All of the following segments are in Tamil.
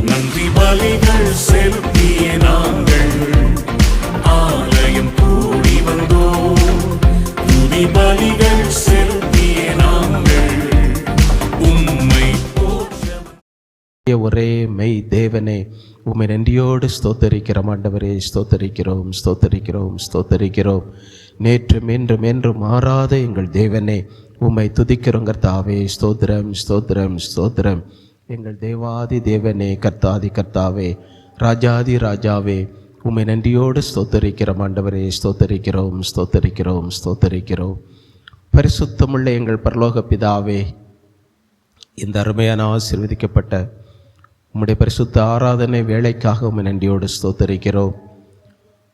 நன்றி பலிகள் செலுத்திய நாங்கள் ஆலயம் கூடி வந்தோம். துதி பலிகள் செலுத்திய நாங்கள் உம்மை ஒரே மெய் தேவனே, உம்மை நன்றியோடு ஸ்தோத்தரிக்கிறோம். ஆண்டவரே, ஸ்தோத்தரிக்கிறோம், ஸ்தோத்தரிக்கிறோம், ஸ்தோத்தரிக்கிறோம். நேற்றும் இன்றும் என்றும் மாறாத எங்கள் தேவனே, உம்மை துதிக்கிறோம் கர்த்தாவே. ஸ்தோத்திரம், ஸ்தோத்திரம், ஸ்தோத்திரம். எங்கள் தேவாதி தேவனே, கர்த்தாதி கர்த்தாவே, ராஜாதி ராஜாவே, உம்மை நன்றியோடு ஸ்தோத்தரிக்கிறோம். ஆண்டவரே, ஸ்தோத்தரிக்கிறோம், ஸ்தோத்தரிக்கிறோம், ஸ்தோத்தரிக்கிறோம். பரிசுத்தமுள்ள எங்கள் பரலோக பிதாவே, இந்த அருமையான ஆசீர்வதிக்கப்பட்ட உம்முடைய பரிசுத்த ஆராதனை வேலைக்காக உம்மை நன்றியோடு ஸ்தோத்தரிக்கிறோம்.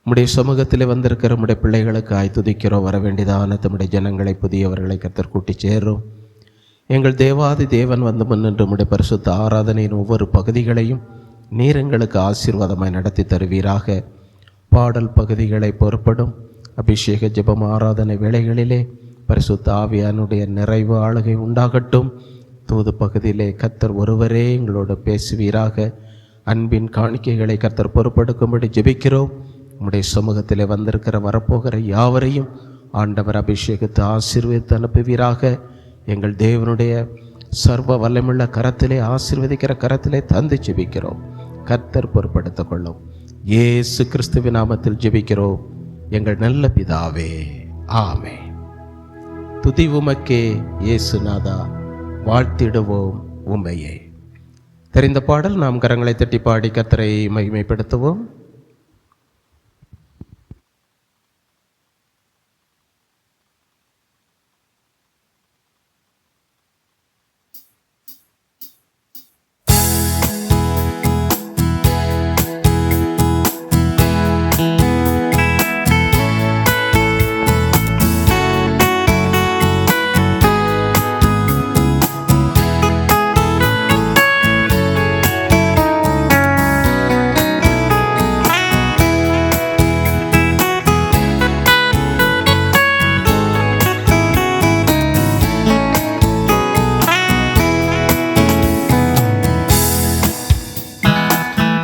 உம்முடைய சமூகத்தில் வந்திருக்கிற உம்முடைய பிள்ளைகளுக்கு துதிக்கிறோம். வர வேண்டியதான தம்முடைய ஜனங்களை, புதியவர்களை கர்த்தர் கூட்டி சேரும். எங்கள் தேவாதி தேவன் வந்து முன்னின்று உம்முடைய பரிசுத்த ஆராதனையின் ஒவ்வொரு பகுதிகளையும் நீர் எங்களுக்கு ஆசீர்வாதமாய் நடத்தி தருவீராக. பாடல் பகுதிகளை பொறுப்படும் அபிஷேக ஜெபம் ஆராதனை வேளைகளிலே பரிசுத்த ஆவியானுடைய நிறைவு ஆளுகை உண்டாகட்டும். தூது பகுதியிலே கர்த்தர் ஒருவரே எங்களோடு பேசுவீராக. அன்பின் காணிக்கைகளை கர்த்தர் பொறுப்பெடுக்கும்படி ஜெபிக்கிறோம். உம்முடைய சமூகத்திலே வந்திருக்கிற வரப்போகிற யாவரையும் ஆண்டவர் அபிஷேகத்தை ஆசீர்வதித்து அனுப்புவீராக. எங்கள் தேவனுடைய சர்வ வல்லமுள்ள கரத்திலே, ஆசீர்வதிக்கிற கரத்திலே தந்து ஜெபிக்கிறோம். கர்த்தர் பொறுப்படுத்திக் கொள்ளும். இயேசு கிறிஸ்துவின் நாமத்தில் ஜெபிக்கிறோம் எங்கள் நல்ல பிதாவே, ஆமென். துதி உமக்கே இயேசுநாதா, வாழ்த்திடுவோம் உம்மையே. தெரிந்த பாடல் நாம் கரங்களை தட்டி பாடி கர்த்தரை மகிமைப்படுத்துவோம்.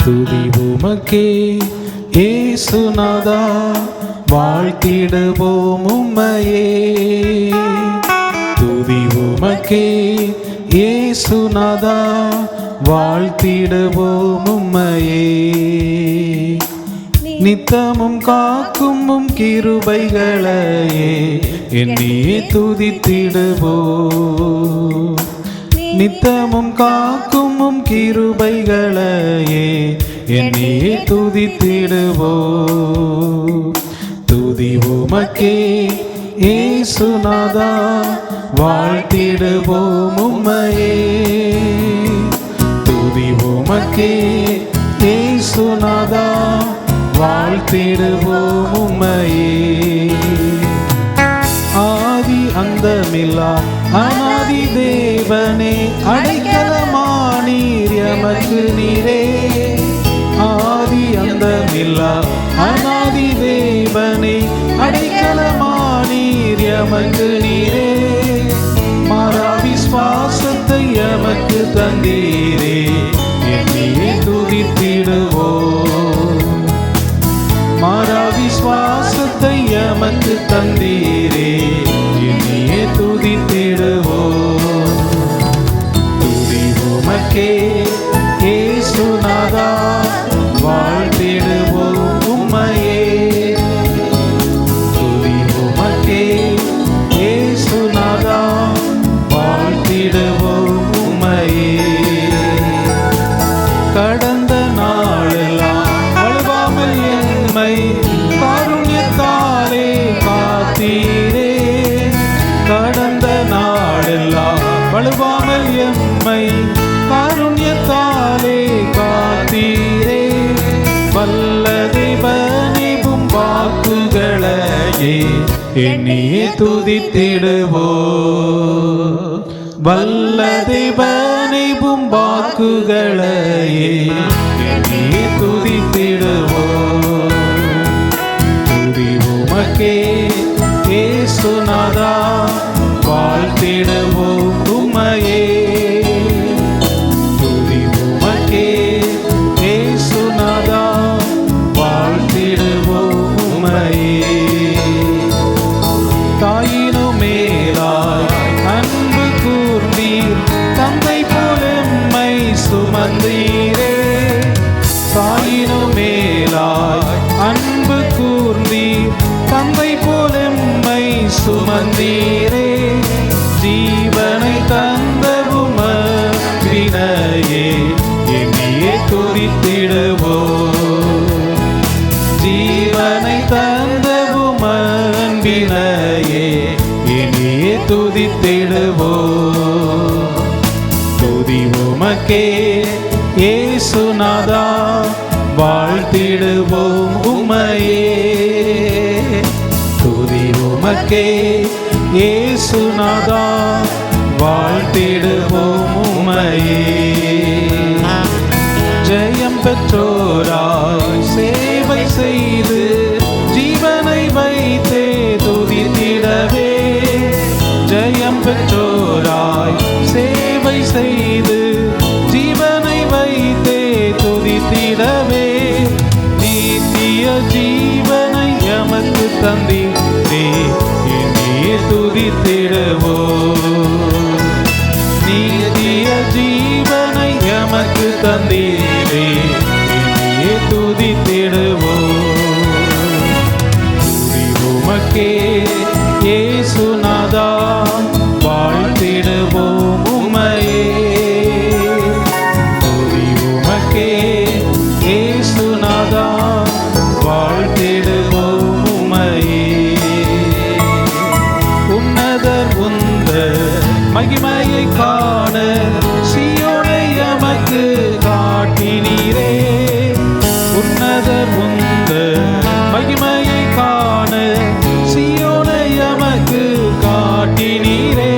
துதி உமக்கே இயேசுநாதா, வாழ்த்திடுவோம் உம்மையே. துதி உமக்கே இயேசுநாதா, வாழ்த்திடுவோம் உம்மையே. நித்தமும் காக்கும் உம் கிருபைகளையே எண்ணியே துதித்திடுவோம். நித்தமும் காக்கும் உம் கிருபைகளையே எண்ணியே துதித்திடுவோம். துதி உமக்கே இயேசுநாதா, வாழ்த்திடுவோம் உம்மையே. துதி உமக்கே இயேசுநாதா, வாழ்த்திடுவோம் உம்மையே. ஆதி அந்தமில்லா அநாதி தேவனே, அடைக்கலமானீர் எமக்கு நீரே. ஆதி அந்தமில்லா அநாதி தேவனே, அடைக்கலமானீர் எமக்கு நீரே. மாறா விசுவாசத்தை எமக்கு தந்தீரே, எண்ணியே துதித்திடுவோம். மாறா விசுவாசத்தை எமக்கு தந்தீரே, எண்ணியே துதித்திடுவோம். துதி உமக்கே இயேசுநாதா, வாழ்த்திடுவோம் உம்மையே. துதி உமக்கே இயேசுநாதா, வாழ்த்திடுவோம் உம்மையே. கடந்த நாளெல்லாம் வழுவாமல் எம்மை காருண்யத்தாலே காத்தீரே. கடந்த நாளெல்லாம் வழுவாமல் எம்மை காருண்யத்தாலே காத்தீரே. வல்ல தேவனிபும் வாக்குகளையே எண்ணியே துதித்திடுவோம். வல்ல தேவனிபும் வாக்குகளையே எண்ணியே துதித்திடுவோம். துதி உமக்கே இயேசுநாதா, வாழ்த்திடுவோம் உம்மையே. துதி உமக்கே நீரே தாயினும் மேலாய் அன்பு கூர்ந்தீர் தந்தை போல எம்மை சுமந்தீரே ஜீவனை தந்தவும் வினையே என்னையே துதித்திடுவோ ஜீவனை தந்தவும் வினையே என்னையே துதித்திடுவோ துதி உமக்கே இயேசுநாதா வாழ்த்திடுவோம் உம்மையே துதி உமக்கே இயேசுநாதா வாழ்த்திடுவோம் உம்மையே ஜெயம் பெற்றோராய் சேவை செய்து ஜீவனை வைத்தே துதித்திடவே ஜெயம் பெற்றோராய் சேவை செய்து ஜீவனை வைத்தே துதித்திடவே நித்திய ஜீவனை எமக்கு தந்தீரே என்னையே துதித்திடுவோ நித்திய ஜீவனை எமக்கு தந்தீரே என்னையே துதித்திடுவோ துதி உமக்கே இயேசுநாதா வாழ்த்திடுவோம் உம்மையே துதி உமக்கே இயேசுநாதா வாழ்த்திடுவோம் உம்மையே உன்னதர் உந்த மகிமையை காண சீயோனை எமக்கு காட்டினீரே உன்னதர் உந்த மகிமையை காண சீயோனை எமக்கு காட்டினீரே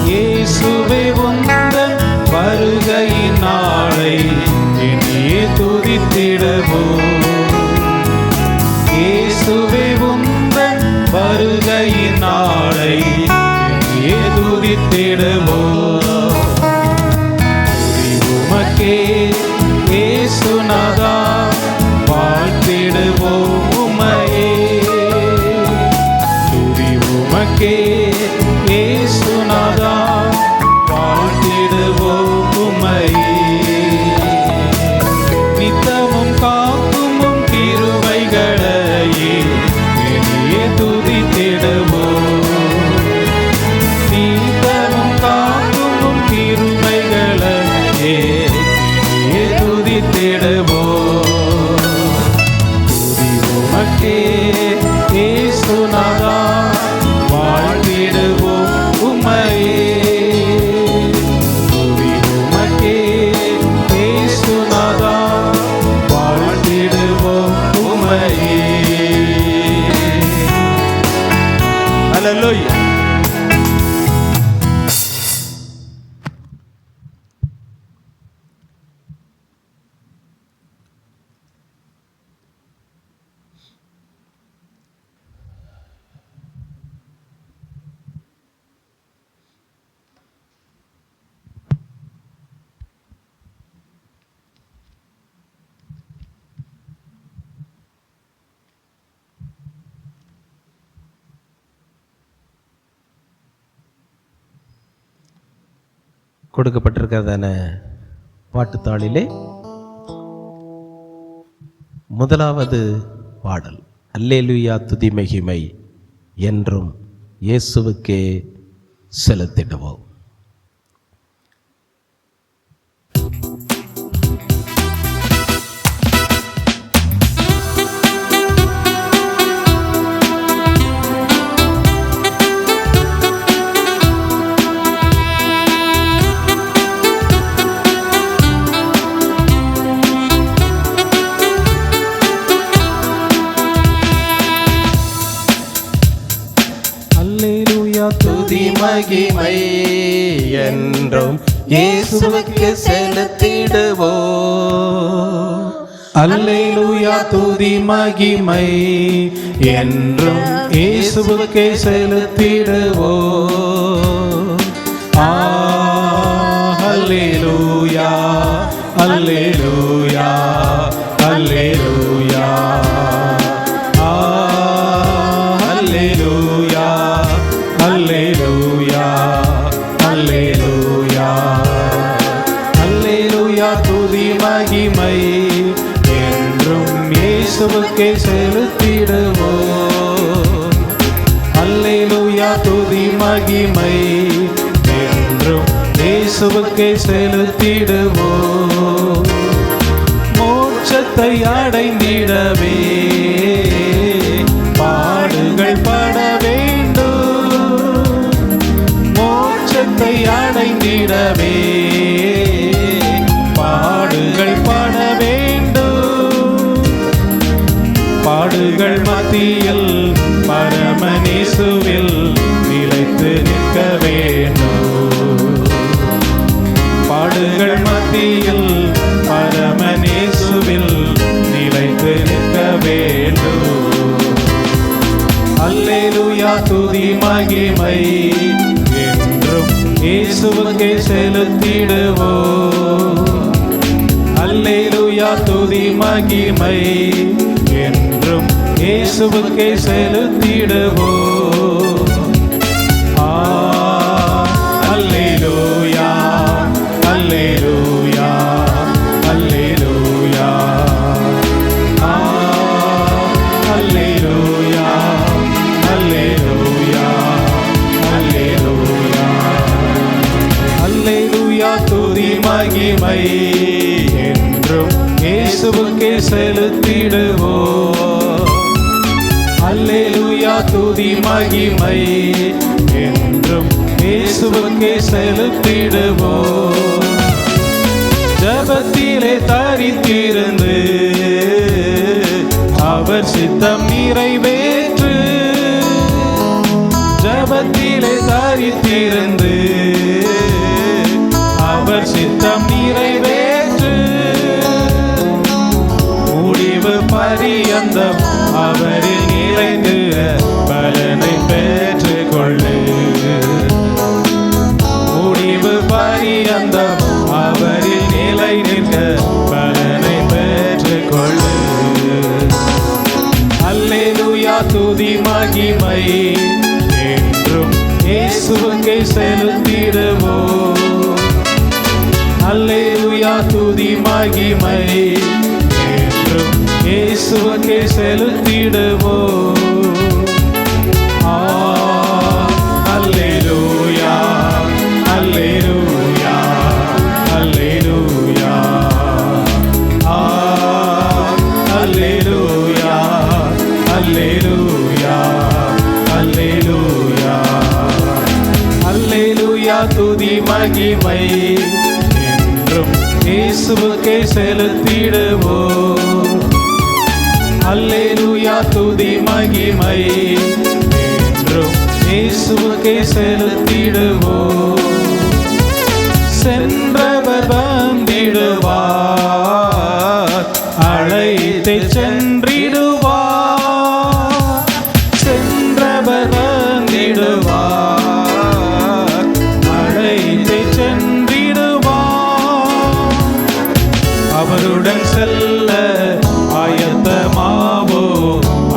இயேசுவே உந்தன் வருகையின் நாளை என்னையே துதித்திடவோ இயேசுவே உந்தன் வருகையின் நாளை என்னையே துதித்திடவோ துதி உமக்கே இயேசுநாதா வாழ்த்திடுவோம் உம்மையே துதி உமக்கே இயேசுநாதா வாழ்த்திடுவோம் உம்மையே நித்தமும் காக்கும் கிருபைகளையே என்னையே துதித்திடுவோம் நித்தமும் காக்கும் கிருபைகளையே என்னையே துதித்திடுவோம் துதி உமக்கே இயேசுநாதா வாழ்த்திடுவோம் உம்மையே துதி உமக்கே இயேசுநாதா வாழ்த்திடுவோம் உம்மையே ஹல்லேலூயா. கொடுக்கப்பட்டிருக்கிறதான பாட்டுத்தாளிலே முதலாவது பாடல் அல்லேலூயா துதி மகிமை என்றும் இயேசுவுக்கே செலுத்திடுவோம். துதி மகிமை என்றும் இயேசுவுக்கு செலுத்திடுவோம். அல்லேலூயா துதி மகிமை என்றும் இயேசுவுக்கு செலுத்திடுவோம். அல்லேலூயா அல்லேலூயா அல்லேலூயா அல்லேலூயா அல்லேலூயா அல்லேலூயா அல்லேலூயா துதி துதி மகிமை என்றும் இயேசுவுக்கே செலுத்திடுவோம். அல்லேலூயா துதி மகிமை என்றும் இயேசுவுக்கே செலுத்திடுவோம். மோட்சத்தை அடைந்திடவே பாடுகள் பட வேண்டும். மோட்சத்தை அடைந்திடவே பாடுகள் பட வேண்டும். பாடுகள் மத்தியில் பரமனேசுவில் நிலைத்து நிற்க வேண்டும். பாடுகள் மத்தியில் பரமனேசுவில் நிலைத்து நிற்க வேண்டும். அல்லேலூயா துதி மகிமை என்றும் இயேசுவுக்கே செலுத்திடுவோம். அல்லேலூயா துதி மகிமை என்றும் இயேசுவுக்கே செலுத்திடுவோம். அல்லேலூயா அல்லேலூயா அல்லேலூயா அல்லேலூயா அல்லேலூயா அல்லேலூயா அல்லேலூயா துதி மகிமை என்றும் இயேசுவுக்கே செலுத்திடுவோம். அல்லேலூயா துதி மகிமை என்றும் இயேசுவுக்கே செலுத்திடுவோம். ஜபத்திலே தரித்திருந்து அவர் சித்தம் நிறைவேற்று. ஜபத்திலே தரித்திருந்து அவர் சித்தம் நிறைவேற்று. முடிவு பரியந்தம் அவரில் நிறைந்து பலனை பெற்றுக் கொள்ளு. முடிவு பரியந்தம் அவரில் நிலை நிற்க பலனை பெற்றுக் கொள்ளு. அல்லேலூயா துதி மகிமை என்றும் இயேசுவுக்கே செலுத்திடுவோம். அல்லேலூயா துதி மகிமை என்றும் இயேசுவுக்கே செலுத்திடுவோம். அல்லேலூயா அல்லேலூயா அல்லேலூயா அல்லேலூயா அல்லேலூயா அல்லேலூயா அல்லேலூயா துதி மகிமை என்றும் இயேசுவுக்கே செலுத்திடுவோம். அல்லேலூயா துதி மகிமை என்றும் இயேசுவுக்கே செலுத்திடுவோம். சென்றவர் வந்திடுவார், அழைத்து சென்றிடுவார். சென்றவர் வந்திடுவார், அழைத்து சென்றிடுவார். அவருடன் செல்ல ஆயத்தமாவோ,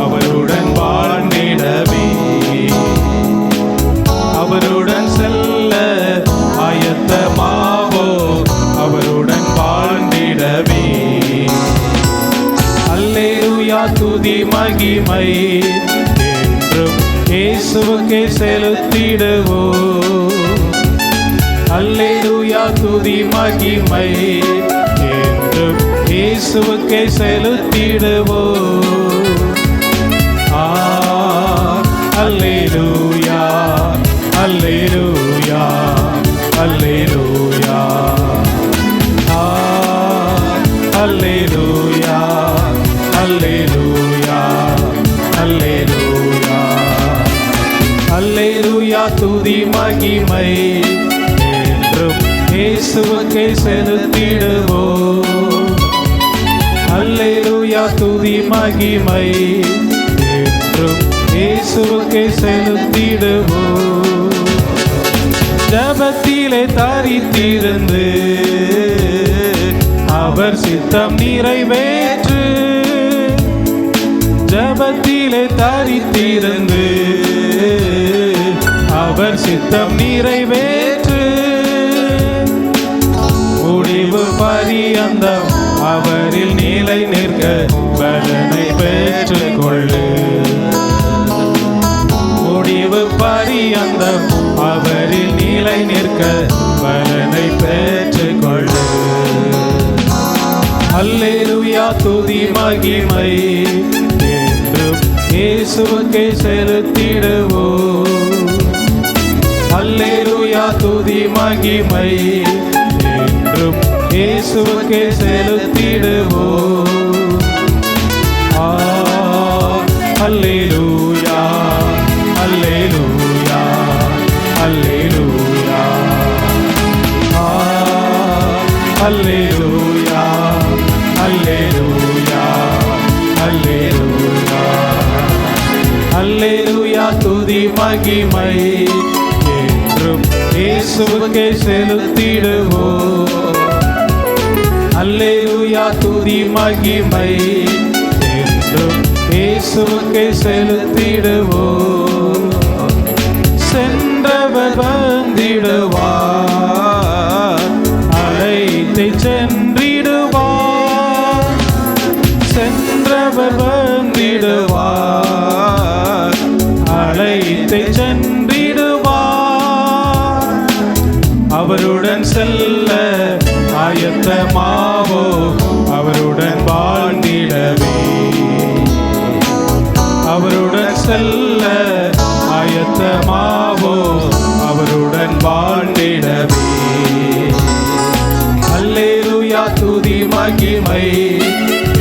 அவருடன் வாழ்ந்திடவே. அவருடன் செல்ல ஆயத்தமாவோ, அவருடன் வாழ்ந்திடவே. அல்லேலூயா துதி மகிமை என்றும் இயேசுவுக்கே செலுத்திடுவோம். அல்லேலூயா துதி மகிமை என்றும் இயேசுவுக்கே செலுத்திடுவோம். அல்லேலூயா அல்லேலூயா அல்லேலூயா அல்லேலூயா அல்லேலூயா அல்லேலூயா அல்லேலூயா துதி மகிமை என்றும் இயேசுவுக்கே செலுத்திடுவோம். அல்லேலூயா துதி மகிமை என்றும் இயேசுவுக்கே செலுத்திடுவோம். ஜபத்திலே தரித்திருந்து அவர் சித்தம் நிறைவேற்று. ஜபத்திலே தரித்திருந்து அவர் சித்தம் நிறைவேற்று. முடிவு பரிய பரியந்தம் அவரில் நிலை நிற்க பலனை பெற்றுக்கொள்ளு. முடிவு பரியந்தம் அவரில் நிலை நிற்க பலனை பெற்றுக்கொள்ளு. அல்லேலூயா துதி மகிமை என்றும் இயேசுவுக்கே செலுத்திடுவோம். அல்லேலூயா துதி மகிமை என்றும் இயேசுவுக்கே செலுத்திடுவோம். அல்லேலூயா அல்லேலூயா அல்லேலூயா அல்லேலூயா அல்லேலூயா அல்லேலூயா அல்லேலூயா துதி மகிமை என்றும் இயேசுவுக்கே செலுத்திடுவோம். அல்லேலூயா துதி மகிமை என்றும் இயேசுவுக்கே செலுத்திடுவோம். சென்றவர் வந்திடுவார், அழைத்து சென்றிடுவார். சென்றவர் வந்திடுவார், அழைத்து சென்றிடுவார். அவருடன் செல்ல ஆயத்தமாவோ, அவருடன் வாழ்ந்திடவே. அவருடன் செல்ல ஆயத்தமாவோ, அவருடன் வாழ்ந்திடவே. அல்லேலூயா துதி மகிமை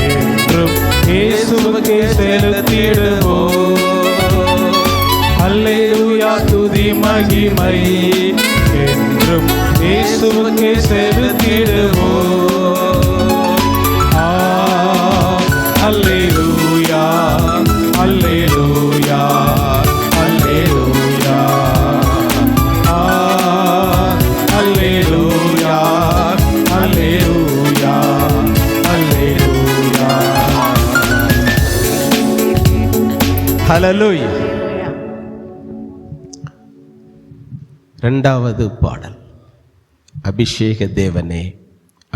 என்றும் இயேசுவுக்கே செலுத்திடுவோம். அல்லேலூயா துதி மகிமை என்றும் இயேசுவுக்கே செலுத்திடுவோம். அல்லேலூயா அல்லேலூயா அல்லேலூயா அல்லேலூயா அல்லேலூயா அல்லேலூயா. ஹல்லேலூயா. இரண்டாவது பாடல். அபிஷேக தேவனே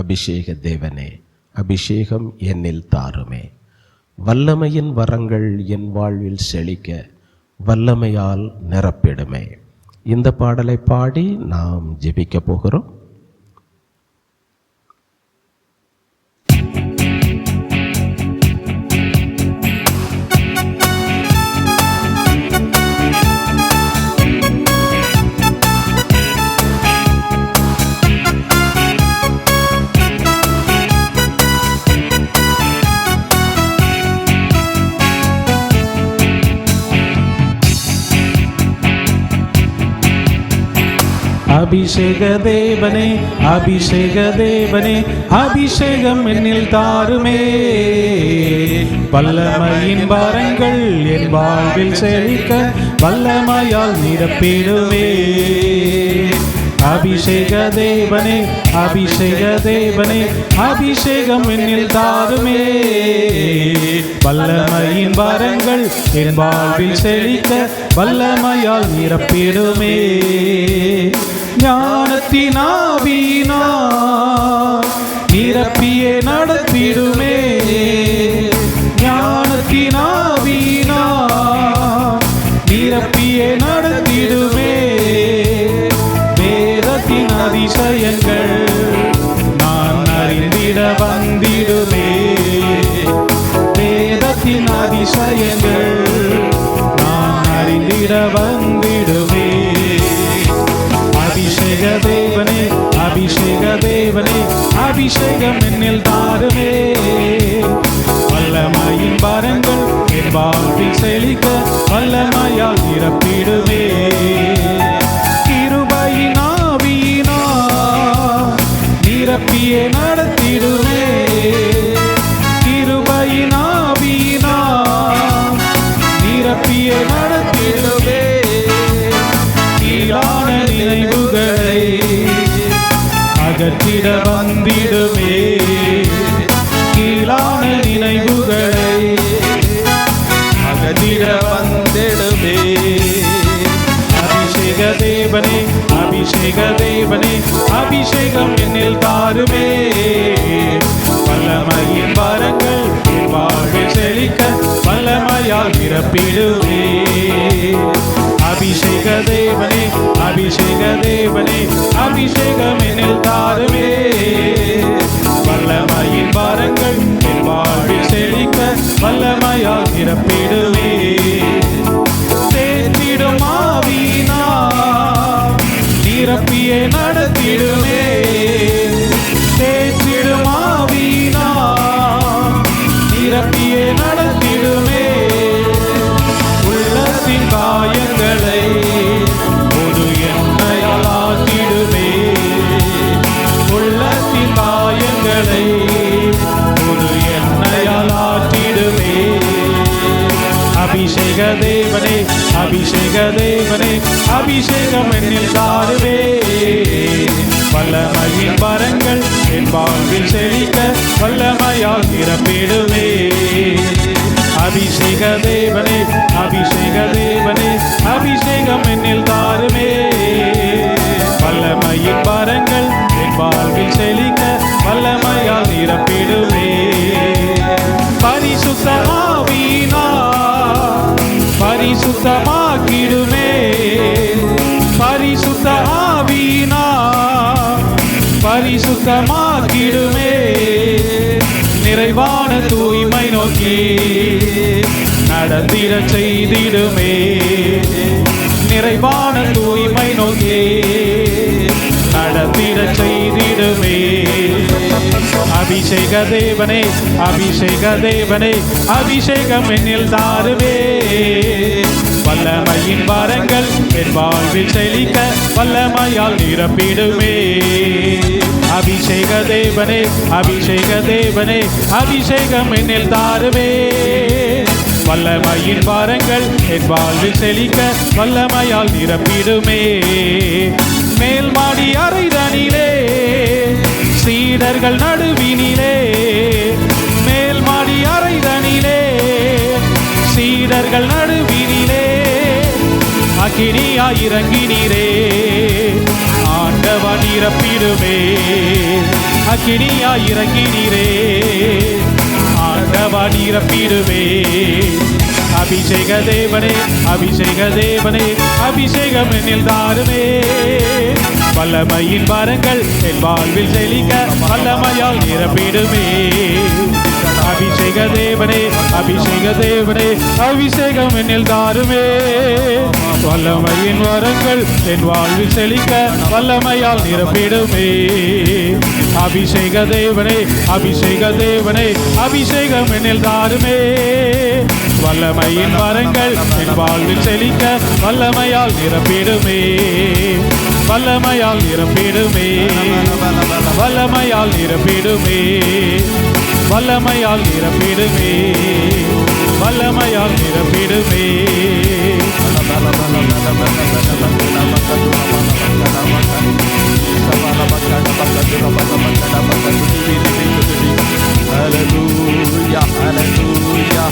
அபிஷேக தேவனே அபிஷேகம் என்னில் தாருமே. வல்லமையின் வரங்கள் என் வாழ்வில் செழிக்க வல்லமையால் நிரப்பிடுமே. இந்த பாடலை பாடி நாம் ஜெபிக்க போகிறோம். அபிஷேக தேவனே அபிஷேக தேவனே அபிஷேகம் என்னில் தாருமே. வல்லமையின் வரங்கள் என் வாழ்வில் செழிக்க வல்லமையால் நிரப்பிடுமே. அபிஷேக தேவனே அபிஷேக தேவனே அபிஷேகம் என்னில் தாருமே. வல்லமையின் வரங்கள் என் வாழ்வில் செழிக்க வல்லமையால் நிரப்பிடுமே. ஞானத்தின் ஆவியினால் நிரப்பியே நடத்திடுமே. ஞானத்தின் ஆவியினால் நிரப்பியே நடத்திடுமே. வேதத்தின் அதிசயங்கள் நான் அறிந்திட வந்திடுமே. வேதத்தின் அதிசயங்கள் நான் அறிந்திட வந்திடுமே. அபிஷேக தேவனே அபிஷேக தேவனே அபிஷேகம் என்னில் தாருமே. வல்லமையின் வரங்கள் என் வாழ்வில் செழிக்க வல்லமையால் நிரப்பிடுமே. கிருபையின் ஆவியினால் நிரப்பியே நடத்திடுமே. கிருபையின் ஆவியினால் நிரப்பியே நடத்திடுமே. கீழான நினைவுகளை அகற்றிட வந்திடுமே. நிரப்பிடுவே. அபிஷேக தேவனே, அபிஷேக தேவனே, அபிஷேகம் என்னில் தாருமே. வல்லமையின் பாரங்கள் என் வாழ்வில் செழிக்க வல்லமையால் நிரப்பிடுவே. தேற்றிடும் ஆவியினால் நிரப்பியே நடத்திடுமே. தேற்றிடும் ஆவியினால் நிரப்பியே நடத்திடுமே. உள்ளத்தின் காயங்களை பொது எண்ணெயால் ஆற்றிடுமே. உள்ளத்தின் காயங்களை பொது எண்ணெயால் ஆற்றிடுமே. அபிஷேக தேவனே, அபிஷேக தேவனே, அபிஷேகம் என்னில் தாருவே. வல்லமையின் வரங்கள் என் வாழ்வில் செழிக்க வல்லமையால் நிரப்பிடுவே. அபிஷேக தேவனே, அபிஷேக தேவனே, அபிஷேகம் என்னில் தாருமே. வல்லமையின் வரங்கள் என் வாழ்வில் செழிக்க வல்லமையால் நிரப்பிடுவே. பரிசுத்த ஆவியினால் பரிசுத்தமாக்கிடுமே. பரிசுத்த ஆவியினால் பரிசுத்தமாக்கிடுமே. நிறைவான தூய்மை நோக்கி நடந்திட செய்திடுமே. நிறைவான தூய்மை நோக்கி நடந்திட செய்திடுமே. அபிஷேக தேவனே, அபிஷேக தேவனே, அபிஷேகம் என்னில் தாருவே. வல்லமையின் வரங்கள் என் வாழ்வில் செழிக்க வல்லமையால் நிரப்பிடுமே. அபிஷேக தேவனே, அபிஷேக தேவனே, அபிஷேகம் என்னில் தாருவே. வல்லமையின் வரங்கள் என் வாழ்வில் செழிக்க வல்லமையால் நிரப்பிடுமே. மேல்மாடி அறைதனிலே சீடர்கள் நடுவினிலே. மேல்மாடி அறைதனிலே சீடர்கள் நடுவினிலே. அக்கினியா இறங்கினீரே, ஆண்டவன் நிரப்பிடுமே. அக்கினியா இறங்கினீரே, ஆண்டவன் நிரப்பிடுமே. அபிஷேக தேவனே, அபிஷேக தேவனே, அபிஷேகம் என்னில் தாருமே. வல்லமையின் வரங்கள் என் வாழ்வில் செழிக்க வல்லமையால் நிரப்பிடுமே. அபிஷேக தேவனே, அபிஷேக தேவனே, அபிஷேகம் என்னில் தாருமே. வல்லமையின் வரங்கள் என் வாழ்வில் செழிக்க வல்லமையால் நிரப்பிடுமே. அபிஷேக தேவனே, அபிஷேக தேவனே, அபிஷேகம் என்னில் தாருமே. வல்லமையின் வரங்கள் என் வாழ்வில் செழிக்க வல்லமையால் நிரப்பிடுமே. வல்லமையால் நிரப்பிடுமே. வல்லமையால் நிரப்பிடுமே. வல்லமையால் நிரப்பிடுமே. வல்லமையால் நிரப்பிடுமே. Hallelujah, hallelujah.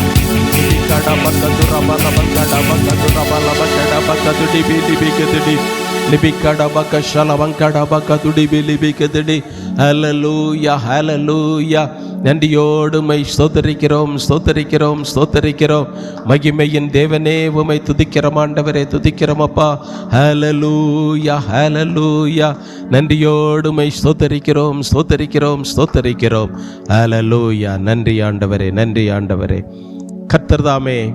Hallelujah, hallelujah. நன்றியோடு உம்மை ஸ்தோத்தரிக்கிறோம், ஸ்தோத்தரிக்கிறோம், ஸ்தோத்தரிக்கிறோம். மகிமையின் தேவனே உம்மை துதிக்கிறோம் ஆண்டவரே, துதிக்கிறோம் அப்பா. ஹல்லேலூயா, ஹல்லேலூயா. நன்றியோடு உம்மை ஸ்தோத்தரிக்கிறோம், ஸ்தோத்தரிக்கிறோம், ஸ்தோத்தரிக்கிறோம். ஹல்லேலூயா. நன்றி ஆண்டவரே, நன்றி ஆண்டவரே. கர்த்தர் தாமே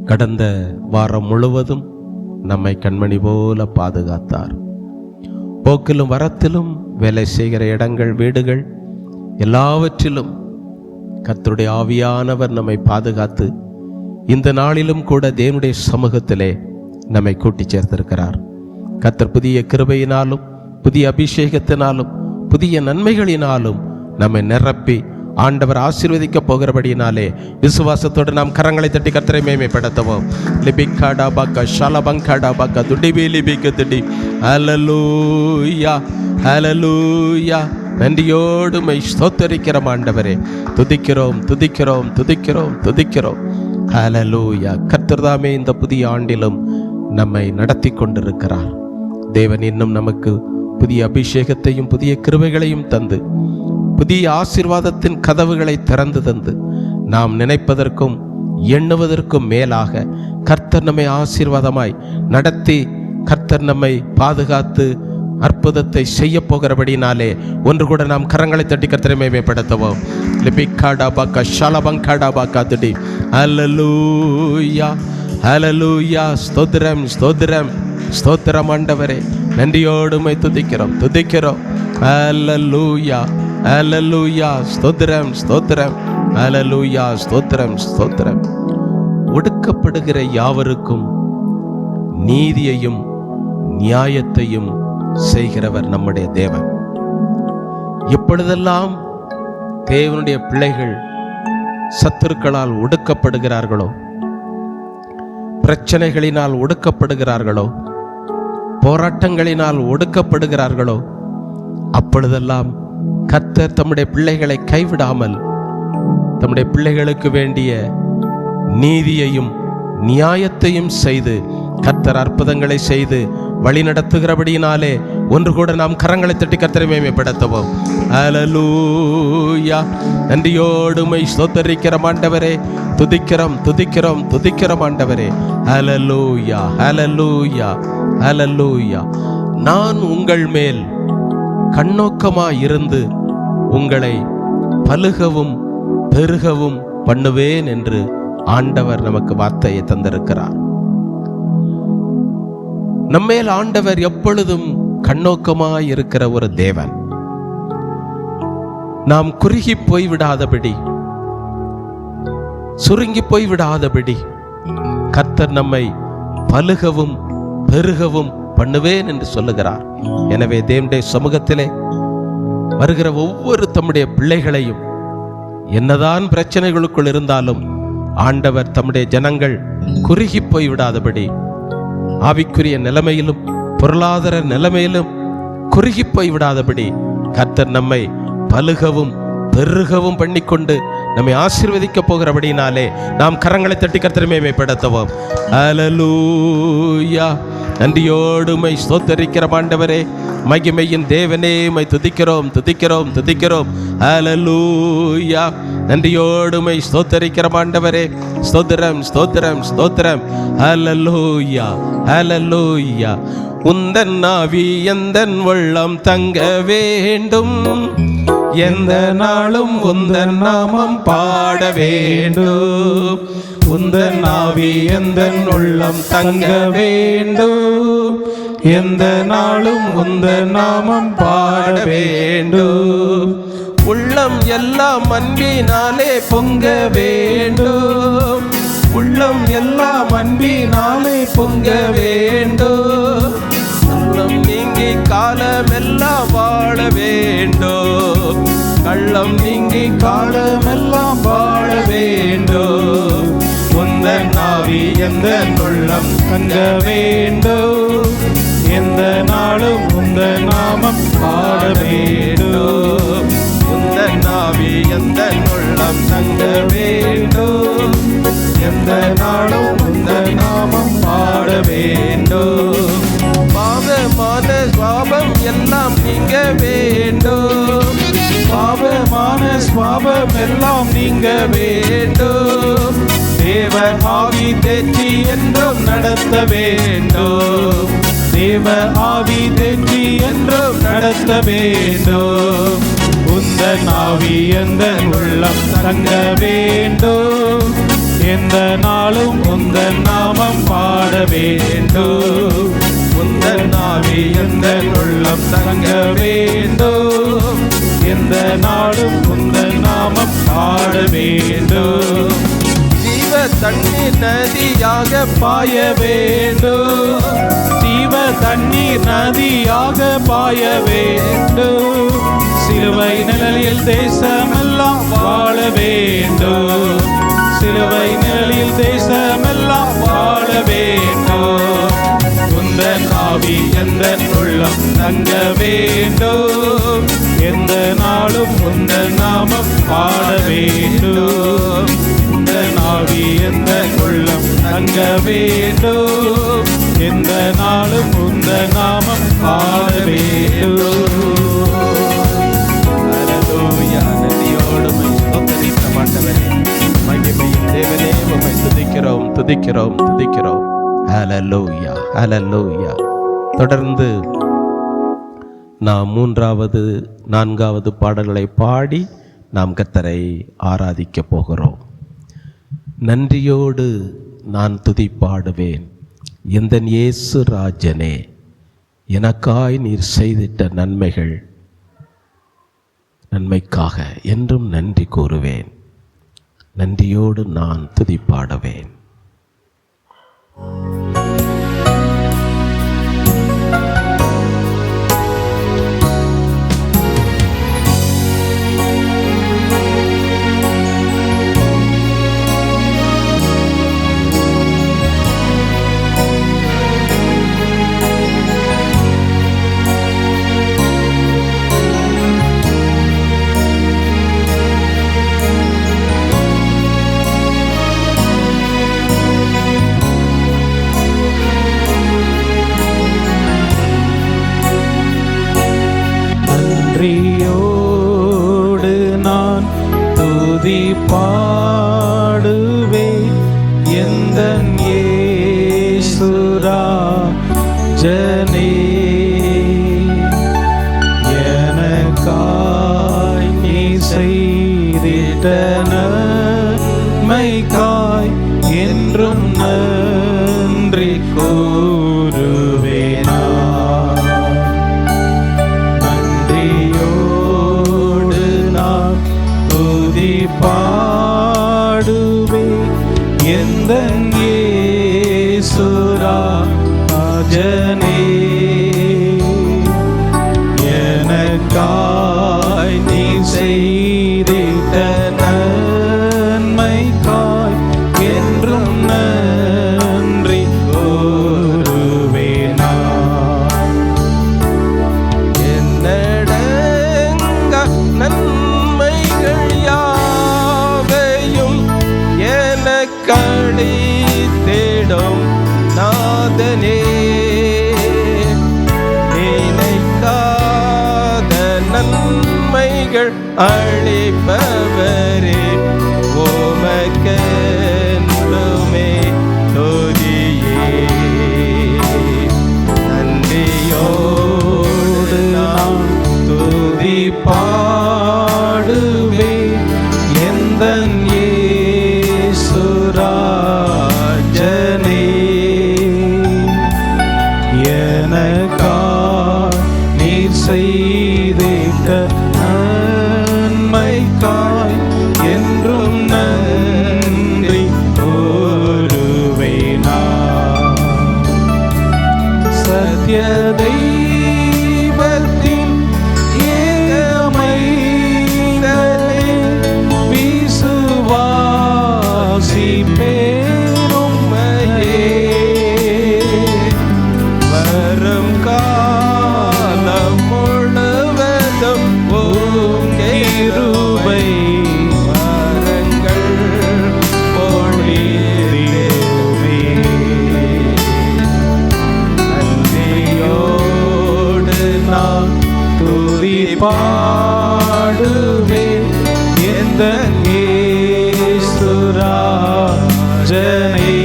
கடந்த வாரம் முழுவதும் நம்மை கண்மணி போல பாதுகாத்தார். போக்கிலும் வரத்திலும் வேலை செய்கிற இடங்கள், வீடுகள் எல்லாவற்றிலும் கர்த்தருடைய ஆவியானவர் நம்மை பாதுகாத்து இந்த நாளிலும் கூட தேவனுடைய சமூகத்திலே நம்மை கூட்டி சேர்த்திருக்கிறார். கர்த்தர் புதிய கிருபையினாலும் புதிய அபிஷேகத்தினாலும் புதிய நன்மைகளினாலும் நம்மை நிரப்பி ஆண்டவர் ஆசீர்வதிக்க போகிறபடியினாலே விசுவாசத்தோடு நாம் கரங்களை தட்டி கர்த்தரை மேன்மைப்படுத்துவோம். லிபிக்காடா பாக்கா ஷலபங்காடா பாக்கா துடிபி லிபிக்கு துடி. ஹல்லேலூயா, ஹல்லேலூயா. நன்றியோடு உம்மை ஸ்தோத்தரிக்கிறோம் ஆண்டவரே, துதிக்கிறோம், துதிக்கிறோம், துதிக்கிறோம், துதிக்கிறோம். ஹல்லேலூயா. கர்த்தர் தாமே இந்த புதிய ஆண்டிலும் நம்மை நடத்தி கொண்டிருக்கிறார். தேவன் இன்னும் நமக்கு புதிய அபிஷேகத்தையும் புதிய கிருபைகளையும் தந்து புதிய ஆசீர்வாதத்தின் கதவுகளை திறந்து தந்து நாம் நினைப்பதற்கும் எண்ணுவதற்கும் மேலாக கர்த்தர் நம்மை ஆசீர்வாதமாய் நடத்தி கர்த்தர் நம்மை பாதுகாத்து அற்புதத்தை செய்ய போகிறபடினாலே ஒன்று கூட நாம் கரங்களை தட்டி கர்த்தரை மேம்படுத்துவோம். ஹல்லேலூயா ஹல்லேலூயா. ஸ்தோத்திரம் ஸ்தோத்திரம் ஸ்தோத்திரம் ஆண்டவரே, நன்றியோடு உம்மை துதிக்கிறோம் துதிக்கிறோம். ஹல்லேலூயா ஹல்லேலூயா. ஸ்தோத்திரம் ஸ்தோத்திரம் ஹல்லேலூயா. ஸ்தோத்திரம் ஸ்தோத்திரம். ஒடுக்கப்படுகிற யாவருக்கும் நீதியையும் நியாயத்தையும் செய்கிறவர் நம்முடைய தேவன். எப்பொழுதெல்லாம் தேவனுடைய பிள்ளைகள் சத்துருக்களால் ஒடுக்கப்படுகிறார்களோ, பிரச்சனைகளினால் ஒடுக்கப்படுகிறார்களோ, போராட்டங்களினால் ஒடுக்கப்படுகிறார்களோ, அப்பொழுதெல்லாம் கர்த்தர் தம்முடைய பிள்ளைகளை கைவிடாமல் தம்முடைய பிள்ளைகளுக்கு வேண்டிய நீதியையும் நியாயத்தையும் செய்து கர்த்தர் அற்புதங்களை செய்து வழி நடத்துகிறபடியினாலே ஒன்று கூட நாம் கரங்களை தட்டி கர்த்தரை மேம்படுத்துவோம். ஹல்லேலூயா. நன்றியோடு உம்மை ஸ்தோத்தரிக்கிறோம் ஆண்டவரே, துதிக்கிறோம் துதிக்கிறோம் துதிக்கிறோம் ஆண்டவரே. ஹல்லேலூயா ஹல்லேலூயா ஹல்லேலூயா. நான் உங்கள் மேல் கண்ணோக்கமாய் இருந்து உங்களை பலுகவும் பெருகவும் பண்ணுவேன் என்று ஆண்டவர் நமக்கு வார்த்தையை தந்திருக்கிறார். நம்மேல் ஆண்டவர் எப்பொழுதும் கண்ணோக்கமாய் இருக்கிற ஒரு தேவன். நாம் குறுகி போய்விடாதபடி, சுருங்கி போய்விடாதபடி கர்த்தர் நம்மை பலுகவும் பெருகவும் பண்ணுவேன் என்று சொல்லுகிறார். எனவே தேவனுடைய சமூகத்திலே வருகிற ஒவ்வொரு தம்முடைய பிள்ளைகளையும் என்னதான் பிரச்சனைகளுக்குள் இருந்தாலும் ஆண்டவர் தம்முடைய ஜனங்கள் குறுகி போய்விடாதபடி, ஆவிக்குரிய நிலைமையிலும் பொருளாதார நிலைமையிலும் குறுகி போய்விடாதபடி கர்த்தர் நம்மை பலுகவும் பெருகவும் பண்ணிக்கொண்டு நம்மை ஆசீர்வதிக்க போகிறபடினாலே நாம் கரங்களை தட்டி கர்த்தரை மேம்படுத்துவோம். ஹல்லேலூயா. நன்றியோடு உம்மை ஸ்தோத்தரிக்கிற ஆண்டவரே, மகிமையின் தேவனே, உம்மை துதிக்கிறோம் துதிக்கிறோம் துதிக்கிறோம். ஹல்லேலூயா. நன்றியோடு உம்மை ஸ்தோத்தரிக்கிற ஆண்டவரே, ஸ்தோத்திரம் ஸ்தோத்திரம் ஸ்தோத்திரம். ஹல்லேலூயா ஹல்லேலூயா. உந்தன் ஆவி எந்தன் உள்ளம் தங்க வேண்டும், எந்த நாளும் உந்தன் நாமம் பாட வேண்டும். உந்தன் ஆவி எந்தன் உள்ளம் தங்க வேண்டும், எந்த நாளும் உந்தன் நாமம் பாட வேண்டும். உள்ளம் எல்லாம் அன்பினாலே பொங்க வேண்டும், உள்ளம் எல்லாம் அன்பினாலே பொங்க வேண்டும். உள்ளம் நீங்கி காலமெல்லாம் வாழ வேண்டும், கள்ளம் நீங்கி காலமெல்லாம் வாழ வேண்டும். உந்தன் ஆவி எந்தன் உள்ளம் தங்க வேண்டும், எந்த நாளும் உந்தன் நாமம் பாட வேண்டும். உந்தன் ஆவி எந்தன் உள்ளம் தங்க வேண்டும், எந்த நாளும் உந்தன் நாமம் பாட வேண்டும். பாவமான சுவாபம் எல்லாம் நீங்க வேண்டும், பாவமான சுவாபம் எல்லாம் நீங்க வேண்டும். தேவ ஆவி தேற்றி என்றும் நடத்த வேண்டும், தேவ ஆவி தேற்றி என்றும் நடத்த வேண்டும். உந்தன் ஆவி எந்தன் உள்ளம் தங்க வேண்டும், எந்த நாளும் உந்தன் நாமம் பாட வேண்டும். உந்தன் ஆவி எந்தன் உள்ளம் தங்க வேண்டும், எந்த நாளும் உந்தன் நாமம் பாட வேண்டும். ஜீவ தண்ணீர் நதியாக பாய வேண்டும், ஜீவ தண்ணீர் நதியாக பாய வேண்டும். சிலுவை நிழலில் தேசமெல்லாம் வாழ வேண்டும், சிலுவை நிழலில் தேசமெல்லாம் வாழ வேண்டும். உந்தன் ஆவி எந்தன் உள்ளம் தங்க வேண்டும், எந்த நாளும் உந்தன் நாமம் பாட வேண்டும். உந்தன் ஆவி எந்தன் உள்ளம் தங்க வேண்டும், எந்த நாளும் உந்தன் நாமம் பாட வேண்டும். ஹல்லேலூயா. நன்றியோடு உம்மை ஸ்தோத்தரிக்கிற ஆண்டவரே, மகிமையின் தேவனே, உம்மை துதிக்கிறோம் துதிக்கிறோம். ஹல்லேலூயா ஹல்லேலூயா. தொடர்ந்து நாம் 3வது 4வது பாடல்களை பாடி நாம் கர்த்தரை ஆராதிக்க போகிறோம். நன்றியோடு நான் துதி பாடுவேன், எந்தன் இயேசு ராஜனே, எனக்காய் நீர் செய்திட்ட நன்மைக்காக என்றும் நன்றி கூறுவேன். நன்றியோடு நான் துதி பாடுவேன். நன்றியோடு நான் துதி பாடுவேன், எந்தன் இயேசு ராஜனே, எனக்காய் நீ செய்திட்ட நன்மைக்காய் என்றும் நன்றி கூறுவேனா. பாடுவேன், எந்தன் இயேசு ராஜனே, எனக்காய் நீ செய்திட்ட நன்மைக்காய் என்றும் நன்றி கூறுவேனா. என்னடங்க நன்மைகள் கழித்திடும் நாதனே, நினைக்காத நன்மைகள் அளிப்பவரே, உமக்கென்றுமே துதியே. நன்றியோடு நான் துதி பாடுவேன், எந்தன் ராஜனே, எனக்காய் நீர் செய்திட்ட நன்மைக்காய் என்றும் நன்றி கூறுவேனா. சத்ய தெய்வத்தின் ஏகமைந்தனே, விசுவாசி பேருமையே, வரும் காலம் முழுவதும் கிருபை வரங்கள் பொழிந்திடுமே. நன்றியோடு நான் துதி பாடுவேன், எந்தன் இயேசு ராஜனே,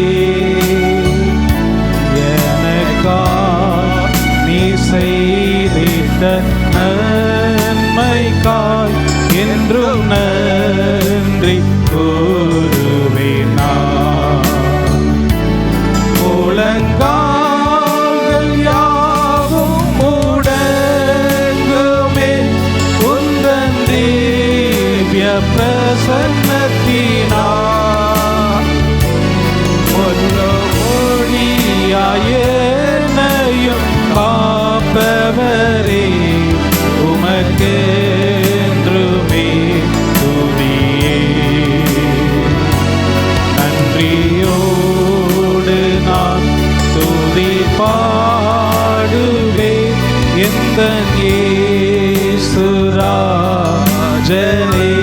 எனக்காய் நீ செய்திட்ட நன்மைக்காய் என்றும் நன்றி கூறுவேனா. முழங்கால்கள் யாவும் முடங்குமே, உந்தன் திவ்ய பிரசன்னத்தினால் ஒளியாயனையும் காப்பவரே, உமக்கென்றுமே துதியே. நன்றியோடு நான் துதி பாடுவேன், எந்தன் இயேசு ராஜனே,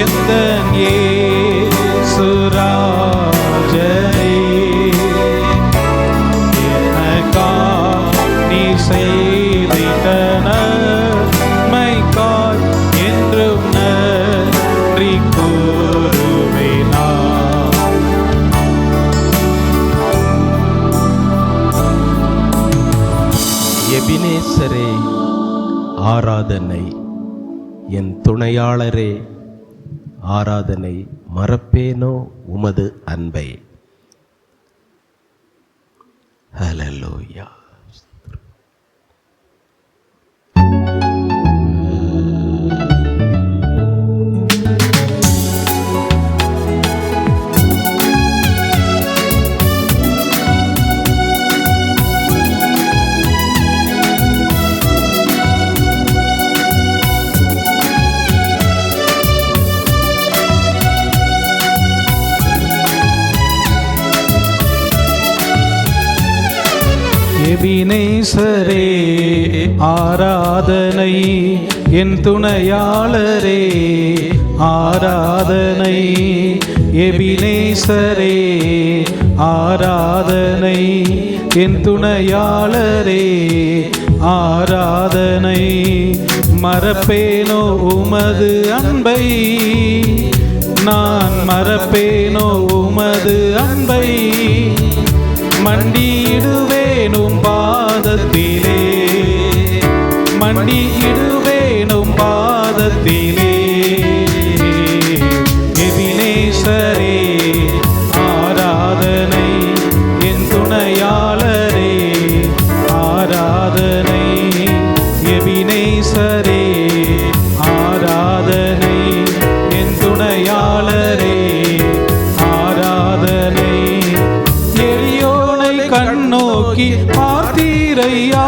எந்தன் இயேசு ராஜனே. எனக்காய் நீர் செய்திட்ட நன்மைக்காய் என்றும் நன்றி கூறுவேன் நான். எபினேசரே ஆராதனை, என் துணையாளரே ஆராதனை, மறப்பேனோ உமது அன்பை. ஹல்லேலூயா. எபினேசரே ஆராதனை, என் துணையாளரே ஆராதனை. எபினேசரே ஆராதனை, என் துணையாளரே ஆராதனை. மறப்பேனோ உமது அன்பை, நான் மறப்பேனோ உமது அன்பை. மண்டியிடுவேனும் பாதத்திலே, மண்டியிடுவேனும் பாதத்திலே. எபினேசரே ஆராதனை, என் துணையாளரே ஆராதனை. எபினேசரே ஆராதனை, என் துணையாளரே ஆராதனை. கண்ணோக்கி பார்த்தீரையா,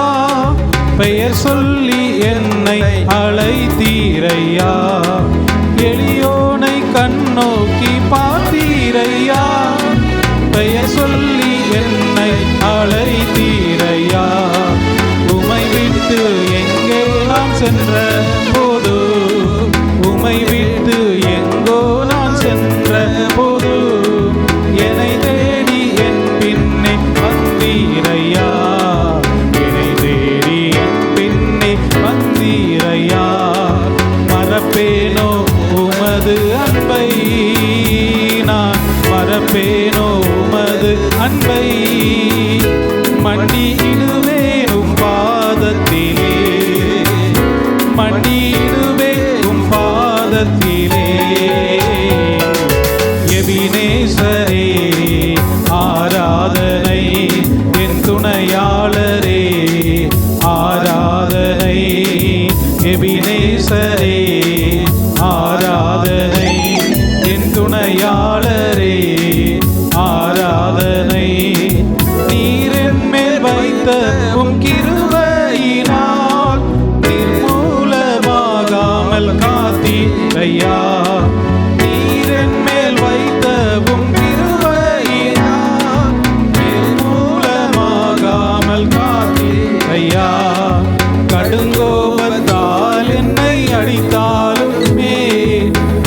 பெயர் சொல்லி என்னை அழைத்தீரையா. எளியோனை கண்ணோக்கி பார்த்தீரையா, பெயர் சொல்லி என்னை அழைத்தீரையா. உமை விட்டு எங்கே நான் சென்ற போது, உமை விட்டு எங்கோ நான் சென்ற போது, என்னை தேடி என் பின்னே வந்தீரையா. என்னை தேடி என் பின்னே வந்தீரையா. மறப்பேனோ உமது அன்பை, நான் மறப்பேனோ உமது அன்பை. மண்டியிடுவேனும் பாதத்திலே, மண்டியிடுவேனும் பாதத்திலே. எபினேசரே ஆராதனை, என் துணையாளரே ஆராதனை. எபினேசரே ஆராதனை, என் துணையாளரே ஆராதனை. நீர் என் மேல் வைத்த உம் கிருபையினால் நிர்மூலமாகாமல் காத்தீரையா. நீர் என் மேல் வைத்த உம் கிருபையினால் நிர்மூலமாகாமல் காத்தீரையா. கடுங்கோபத்தால் என்னை அடித்தாலுமே,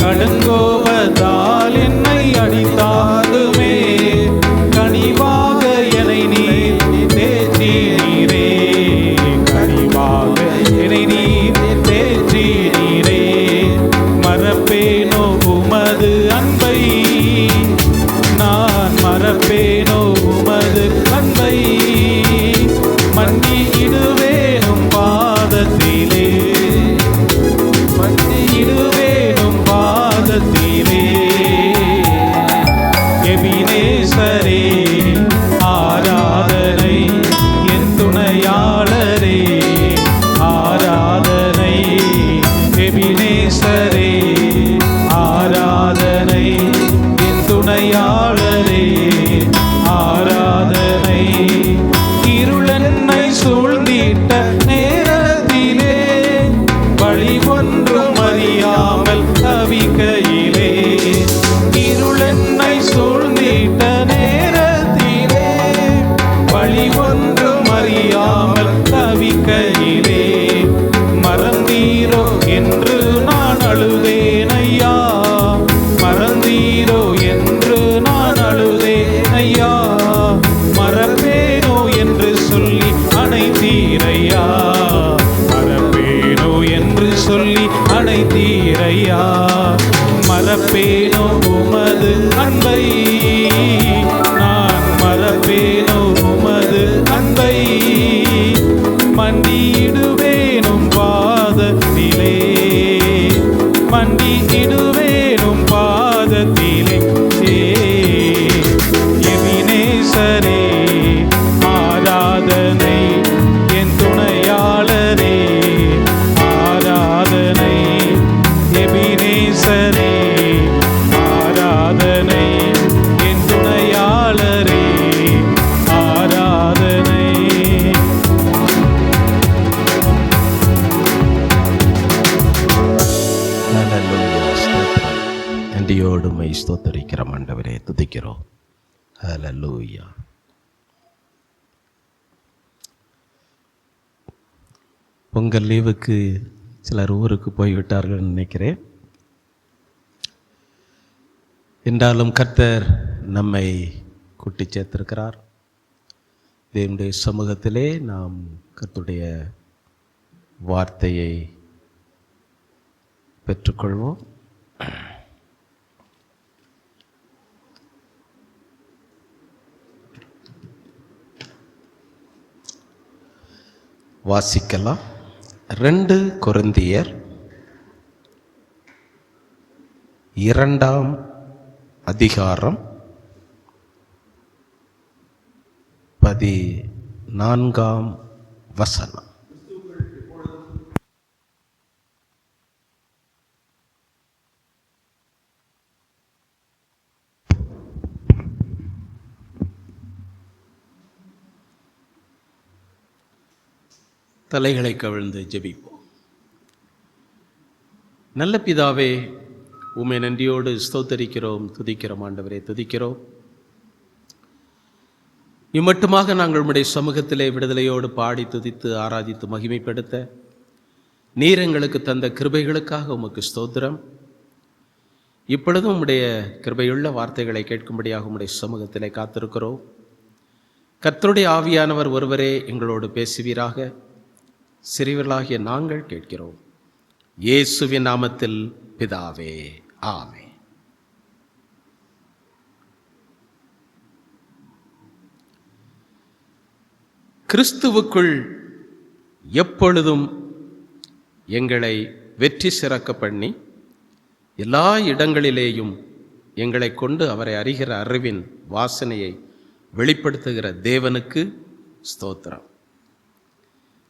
கடுங்கோபத்தால் என்னை அடித்தாலுமே, கனிவாக என்னை நீர் தேற்றினீரே. கனிவாக என்னை நீர் தேற்றினீரே. மறப்பேன் சொல்லி அழைத்தீரையா. மறப்பேனோ உமது அன்பை, நான் மறப்பேனோ உமது அன்பை. மண்டியிடுவேனும் பாதத்திலே, மண்டியிடுவேனும் பாதத்திலே. எபினேசரே ஆராதனை, என் துணையாளரே ஆராதனை. எபினேசரே ஆராதனை, என் துணையாளரே ஆராதனை. ஹல்லேலூயா, ஸ்தோத்திரம். நன்றியோடு உம்மை ஸ்தோத்தரிக்கிறோம் ஆண்டவரே, துதிக்கிறோம். ஹல்லேலூயா. பொங்கல் லீவுக்கு சிலர் ஊருக்கு போய்விட்டார்கள் நினைக்கிறேன். என்றாலும் கர்த்தர் நம்மை கூட்டி சேர்த்திருக்கிறார். தேவனுடைய சமூகத்திலே நாம் கர்த்தருடைய வார்த்தையை பெற்றுக்கொள்வோம். வாசிக்கலாம். 2 கொரிந்தியர் 2ஆம் அதிகாரம் 14ஆம் வசனம். தலைகளை கவிழ்ந்து ஜெபிப்போம். நல்ல பிதாவே, உம்மை நன்றியோடு ஸ்தோத்தரிக்கிறோம், துதிக்கிறோம் ஆண்டவரே, துதிக்கிறோம். இம்மட்டுமாக நாங்கள் உம்முடைய சமூகத்திலே விடுதலையோடு பாடி துதித்து ஆராதித்து மகிமைப்படுத்த நீர் எங்களுக்கு தந்த கிருபைகளுக்காக உமக்கு ஸ்தோத்திரம். இப்பொழுதும் உம்முடைய கிருபையுள்ள வார்த்தைகளை கேட்கும்படியாக உம்முடைய சமூகத்திலே காத்திருக்கிறோம். கர்த்தருடைய ஆவியானவர் ஒருவரே எங்களோடு பேசுவீராக. சிறியவர்களாகிய நாங்கள் கேட்கிறோம். இயேசுவின் நாமத்தில் பிதாவே, ஆமென். கிறிஸ்துவுக்குள் எப்பொழுதும் எங்களை வெற்றி சிறக்க பண்ணி எல்லா இடங்களிலேயும் எங்களை கொண்டு அவரை அறிகிற அறிவின் வாசனையை வெளிப்படுத்துகிற தேவனுக்கு ஸ்தோத்திரம்.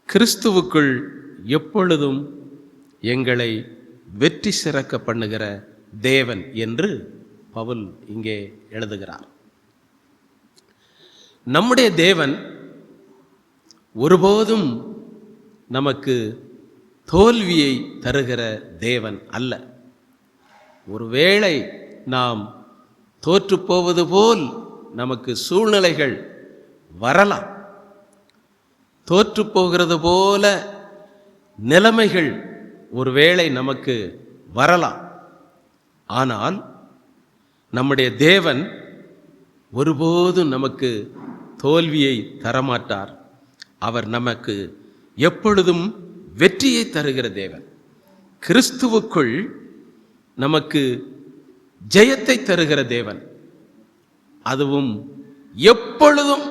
கிறிஸ்துவுக்குள் எப்பொழுதும் எங்களை வெற்றி சிறக்க பண்ணுகிற தேவன் என்று பவுல் இங்கே எழுதுகிறார். நம்முடைய தேவன் ஒருபோதும் நமக்கு தோல்வியை தருகிற தேவன் அல்ல. ஒருவேளை நாம் தோற்றுப்போவது போல் நமக்கு சூழ்நிலைகள் வரலாம், தோற்றுப்போகிறது போல நிலைமைகள் ஒருவேளை நமக்கு வரலாம். ஆனால் நம்முடைய தேவன் ஒருபோதும் நமக்கு தோல்வியை தரமாட்டார். அவர் நமக்கு எப்பொழுதும் வெற்றியை தருகிற தேவன். கிறிஸ்துவுக்குள் நமக்கு ஜெயத்தை தருகிற தேவன், அதுவும் எப்பொழுதும்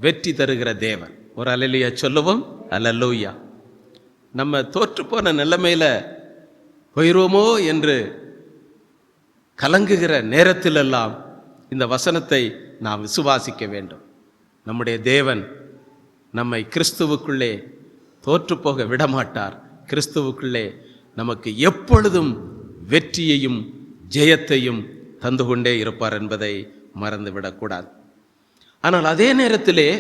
வெற்றி தருகிற தேவன். ஒரு அல்லேலூயா சொல்லுவோம். அல்லேலூயா. நம்ம தோற்று போன நிலைமையில போயிடுவோமோ என்று கலங்குகிற நேரத்திலெல்லாம் இந்த வசனத்தை நாம் விசுவாசிக்க வேண்டும். நம்முடைய தேவன் நம்மை கிறிஸ்துவுக்குள்ளே தோற்றுப்போக விடமாட்டார். கிறிஸ்துவுக்குள்ளே நமக்கு எப்பொழுதும் வெற்றியையும் ஜெயத்தையும் தந்து கொண்டே இருப்பார் என்பதை மறந்துவிடக்கூடாது. ஆனால் அதே நேரத்திலே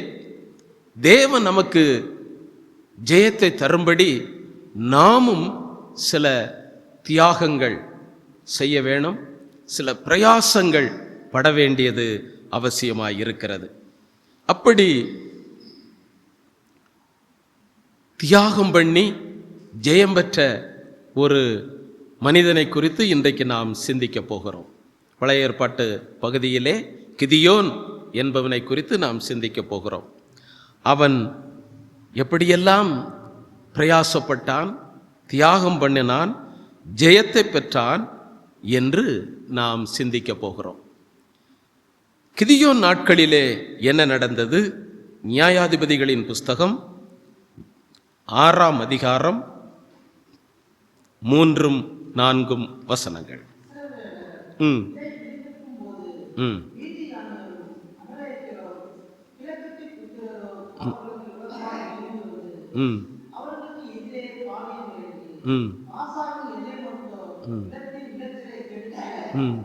தேவன் நமக்கு ஜெயத்தை தரும்படி நாமும் சில தியாகங்கள் செய்ய வேணும், சில பிரயாசங்கள் பட வேண்டியது அவசியமாய் இருக்கிறது. அப்படி தியாகம் பண்ணி ஜெயம் பெற்ற ஒரு மனிதனை குறித்து இன்றைக்கு நாம் சிந்திக்க போகிறோம். பழைய ஏற்பாட்டு பகுதியிலே கிதியோன் என்பவனை குறித்து நாம் சிந்திக்க போகிறோம். அவன் எப்படியெல்லாம் பிரயாசப்பட்டான், தியாகம் பண்ணினான், ஜெயத்தை பெற்றான் என்று நாம் சிந்திக்க போகிறோம். கிதியோன் நாட்களிலே என்ன நடந்தது? நியாயாதிபதிகளின் புஸ்தகம் 6ஆம் அதிகாரம் 3-4 வசனங்கள். ம் ம் ம் ம்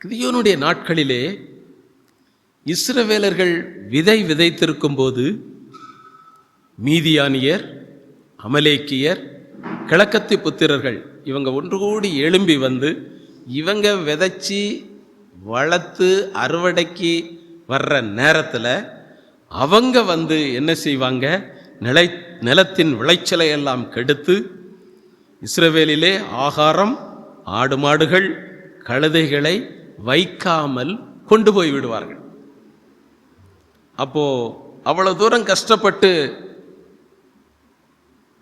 கிதியோனுடைய நாட்களிலே இஸ்ரவேலர்கள் விதை விதைத்திருக்கும் போது மீதியானியர், அமலேக்கியர், கிழக்கத்தி புத்திரர்கள் இவங்க ஒன்று கூடி எழும்பி வந்து இவங்க விதைச்சி வளர்த்து அறுவடைக்கு வர்ற நேரத்தில் அவங்க வந்து என்ன செய்வாங்க? நிலத்தின் விளைச்சலை எல்லாம் கெடுத்து இஸ்ரவேலிலே ஆகாரம், ஆடு மாடுகள், கழுதைகளை வைக்காமல் கொண்டு போய் விடுவார்கள். அப்போ அவ்வளவு தூரம் கஷ்டப்பட்டு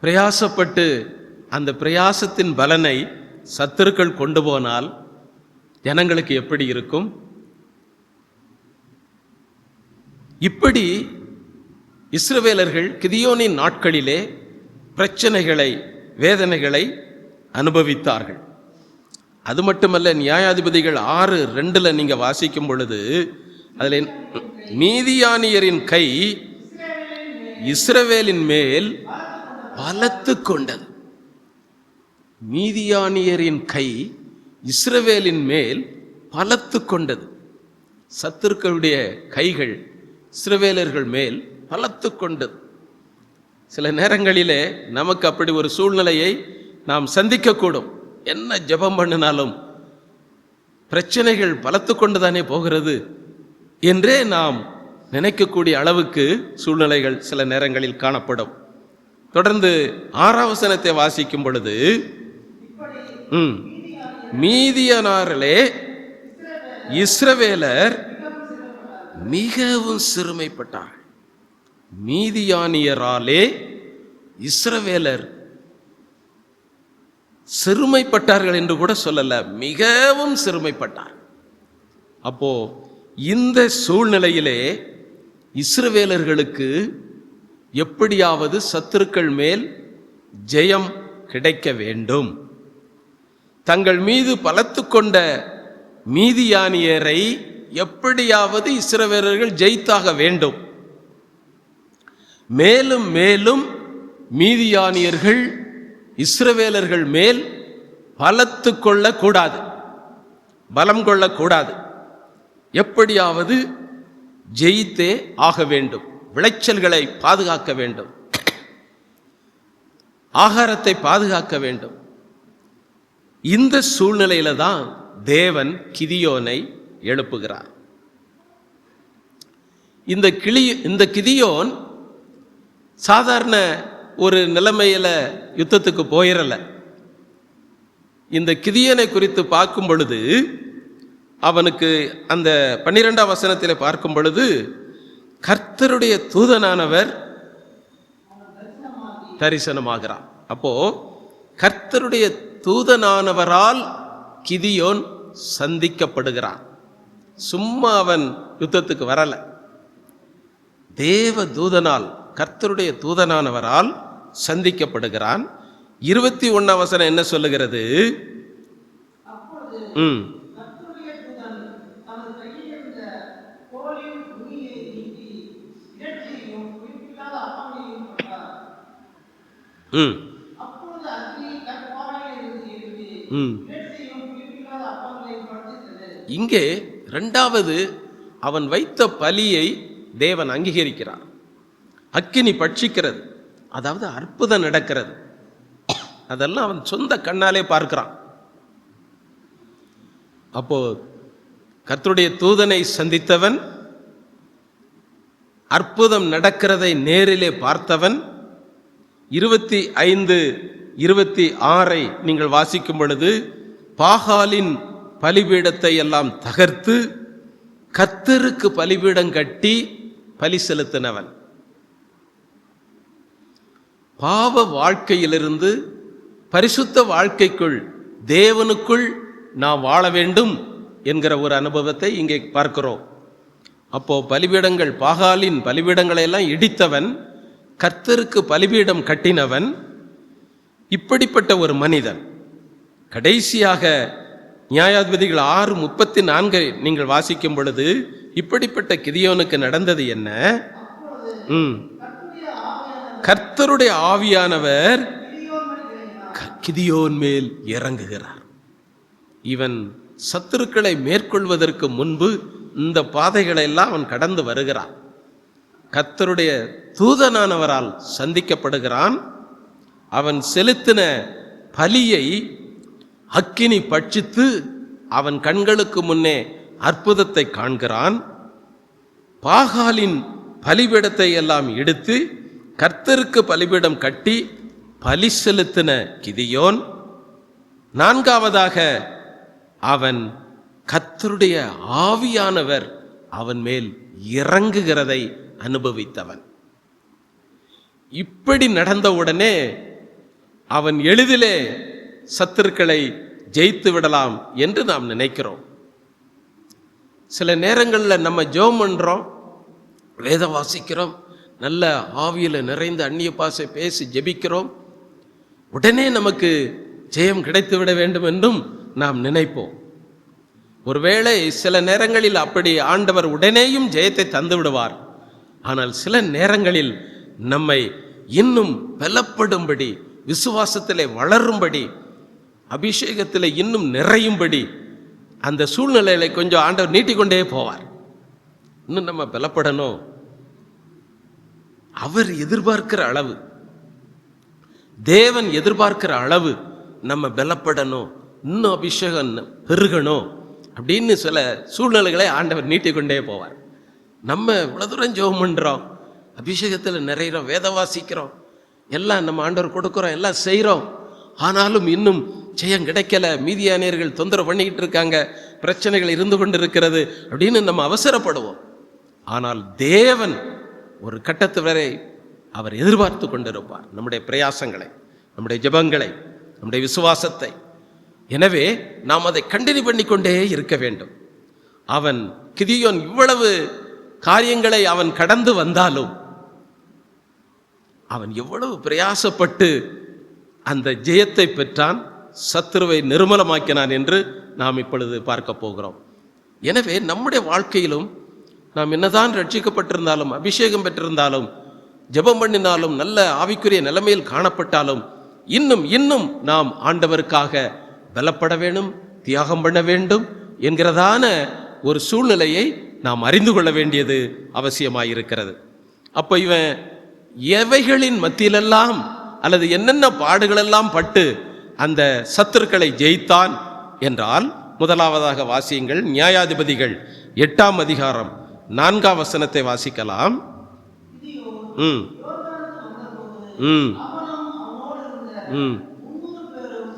பிரயாசப்பட்டு அந்த பிரயாசத்தின் பலனை சத்துருக்கள் கொண்டு போனால் ஜனங்களுக்கு எப்படி இருக்கும்? இப்படி இஸ்ரவேலர்கள் கிதியோனின் நாட்களிலே பிரச்சனைகளை, வேதனைகளை அனுபவித்தார்கள். அது மட்டுமல்ல, நியாயாதிபதிகள் 6:2 நீங்க வாசிக்கும் பொழுது அதில் மீதியானியரின் கை இஸ்ரவேலின் மேல் பலத்து கொண்டது. மீதியானியரின் கை இஸ்ரவேலின் மேல் பலத்து கொண்டது. சத்துருக்களுடைய கைகள் இஸ்ரவேலர்கள் மேல் பலத்து கொண்டது. சில நேரங்களிலே நமக்கு அப்படி ஒரு சூழ்நிலையை நாம் சந்திக்கக்கூடும். என்ன ஜெபம் பண்ணினாலும் பிரச்சனைகள் பலத்து கொண்டுதானே போகிறது என்றே நாம் நினைக்கக்கூடிய அளவுக்கு சூழ்நிலைகள் சில நேரங்களில் காணப்படும். தொடர்ந்து 6ஆம் வசனத்தை வாசிக்கும் பொழுது மீதியானாரிலே இஸ்ரவேலர் மிகவும் சிறுமைப்பட்டார்கள். மீதியானியராலே இஸ்ரவேலர் சிறுமைப்பட்டார்கள் என்று கூட சொல்லல, மிகவும் சிறுமைப்பட்டார். அப்போ இந்த சூழ்நிலையிலே இஸ்ரவேலர்களுக்கு எப்படியாவது சத்துருக்கள் மேல் ஜெயம் கிடைக்க வேண்டும். தங்கள் மீது பலத்து கொண்ட மீதியானியரை எப்படியாவது இஸ்ரவேலர்கள் ஜெயித்தாக வேண்டும். மேலும் மேலும் மீதியானியர்கள் இஸ்ரவேலர்கள் மேல் பலத்து கொள்ளக்கூடாது, பலம் கொள்ளக்கூடாது. எப்படியாவது ஜெயித்தே ஆக வேண்டும். விளைச்சல்களை பாதுகாக்க வேண்டும், ஆகாரத்தை பாதுகாக்க வேண்டும். இந்த சூழ்நிலையில தான் தேவன் கிதியோனை எழுப்புகிறார். இந்த கிதியோன் சாதாரண ஒரு நிலைமையில யுத்தத்துக்கு போயிடல. இந்த கிதியோனை குறித்து பார்க்கும் பொழுது அவனுக்கு அந்த 12ஆம் வசனத்தில் பார்க்கும் பொழுது கர்த்தருடைய தூதனானவர் தரிசனமாகிறார். அப்போ கர்த்தருடைய தூதனானவரால் கிதியோன் சந்திக்கப்படுகிறான். சும்மா அவன் யுத்தத்துக்கு வரல, தேவ தூதனால், கர்த்தருடைய தூதனானவரால் சந்திக்கப்படுகிறான். 21ஆம் வசனம் என்ன சொல்லுகிறது? இங்கே இரண்டாவது அவன் வைத்த பலியை தேவன் அங்கீகரிக்கிறார். அக்கினி பட்சிக்கிறது, அதாவது அற்புதம் நடக்கிறது. அதெல்லாம் அவன் சொந்த கண்ணாலே பார்க்கிறான். அப்போ கர்த்தருடைய தூதனை சந்தித்தவன், அற்புதம் நடக்கிறதை நேரிலே பார்த்தவன். 25, 26 நீங்கள் வாசிக்கும் பொழுது பாகாலின் பலிபீடத்தை எல்லாம் தகர்த்து கர்த்தருக்கு பலிபீடம் கட்டி பலி செலுத்தினவன். பாவ வாழ்க்கையிலிருந்து பரிசுத்த வாழ்க்கைக்குள், தேவனுக்குள் நாம் வாழ வேண்டும் என்கிற ஒரு அனுபவத்தை இங்கே பார்க்கிறோம். அப்போ பலிபீடங்கள், பாகாலின் பலிபீடங்களை எல்லாம் இடித்தவன், கர்த்தருக்கு பலிபீடம் கட்டினவன், இப்படிப்பட்ட ஒரு மனிதன். கடைசியாக நியாயாதிபதிகள் 6:34 நீங்கள் வாசிக்கும் பொழுது இப்படிப்பட்ட கிதியோனுக்கு நடந்தது என்ன? கர்த்தருடைய ஆவியானவர் கிதியோன் மேல் இறங்குகிறார். இவன் சத்துருக்களை மேற்கொள்வதற்கு முன்பு இந்த பாதைகளை எல்லாம் அவன் கடந்து வருகிறான். கர்த்தருடைய தூதனானவரால் சந்திக்கப்படுகிறான். அவன் செலுத்தின பலியை அக்கினி பட்சித்து அவன் கண்களுக்கு முன்னே அற்புதத்தை காண்கிறான். பாகாலின் பலிபீடத்தை எல்லாம் எடுத்து கர்த்தருக்கு பலிபீடம் கட்டி பலி செலுத்தின கிதியோன், நான்காவதாக அவன் கர்த்தருடைய ஆவியானவர் அவன் மேல் இறங்குகிறதை அனுபவித்தவன். இப்படி நடந்தவுடனே அவன் எளிதிலே சத்துருக்களை ஜெயித்து விடலாம் என்று நாம் நினைக்கிறோம். சில நேரங்களில் நம்ம ஜெபம் பண்றோம், வேதம் வாசிக்கிறோம், நல்ல ஆவியில் நிறைந்த அந்நிய பாஷை பேசி ஜெபிக்கிறோம், உடனே நமக்கு ஜெயம் கிடைத்து விட வேண்டும் என்றும் நாம் நினைப்போம். ஒருவேளை சில நேரங்களில் அப்படி ஆண்டவர் உடனேயும் ஜெயத்தை தந்து விடுவார். ஆனால் சில நேரங்களில் நம்மை இன்னும் பலப்படும்படி, விசுவாசத்திலே வளரும்படி, அபிஷேகத்தில் இன்னும் நிறையும்படி அந்த சூழ்நிலைகளை கொஞ்சம் ஆண்டவர் நீட்டிக்கொண்டே போவார். இன்னும் நம்ம பலப்படணும். அவர் எதிர்பார்க்கிற அளவு, தேவன் எதிர்பார்க்கிற அளவு நம்ம பலப்படணும், இன்னும் அபிஷேகம் பெருகணும் அப்படின்னு சில சூழ்நிலைகளை ஆண்டவர் நீட்டிக்கொண்டே போவார். நம்ம இவ்வளவு தூரம் ஜெபம் பண்றோம், அபிஷேகத்தில் நிறைகிறோம், வேத வாசிக்கிறோம், எல்லாம் நம்ம ஆண்டவர் கொடுக்குறோம், எல்லாம் செய்கிறோம். ஆனாலும் இன்னும் ஜெயம் கிடைக்கல, மீதியானியர்கள் தொந்தரவு பண்ணிக்கிட்டு இருக்காங்க, பிரச்சனைகள் இருந்து கொண்டு இருக்கிறது அப்படின்னு நம்ம அவசரப்படுவோம். ஆனால் தேவன் ஒரு கட்டத்து வரை அவர் எதிர்பார்த்து கொண்டிருப்பார் நம்முடைய பிரயாசங்களை, நம்முடைய ஜெபங்களை, நம்முடைய விசுவாசத்தை. எனவே நாம் அதை கண்டினியூ பண்ணிக்கொண்டே இருக்க வேண்டும். அவன் கிதியோன் இவ்வளவு காரியங்களை அவன் கடந்து வந்தாலும் அவன் எவ்வளவு பிரயாசப்பட்டு அந்த ஜெயத்தை பெற்றான், சத்துருவை நிர்மூலமாக்கினான் என்று நாம் இப்பொழுது பார்க்க போகிறோம். எனவே நம்முடைய வாழ்க்கையிலும் நாம் என்னதான் ரட்சிக்கப்பட்டிருந்தாலும், அபிஷேகம் பெற்றிருந்தாலும், ஜெபம் பண்ணினாலும், நல்ல ஆவிக்குரிய நிலைமையில் காணப்பட்டாலும், இன்னும் இன்னும் நாம் ஆண்டவருக்காக பலப்பட வேண்டும், தியாகம் பண்ண வேண்டும் என்கிறதான ஒரு சூழ்நிலையை நாம் அறிந்து கொள்ள வேண்டியது அவசியமாயிருக்கிறது. அப்போ இவன் எவைகளின் மத்தியிலெல்லாம் அல்லது என்னென்ன பாடுகளெல்லாம் பட்டு அந்த சத்துருக்களை ஜெயித்தான் என்றால், முதலாவதாக வாசியுங்கள், நியாயாதிபதிகள் 8ஆம் அதிகாரம் 4ஆம் வசனத்தை வாசிக்கலாம். ம் ம் ம்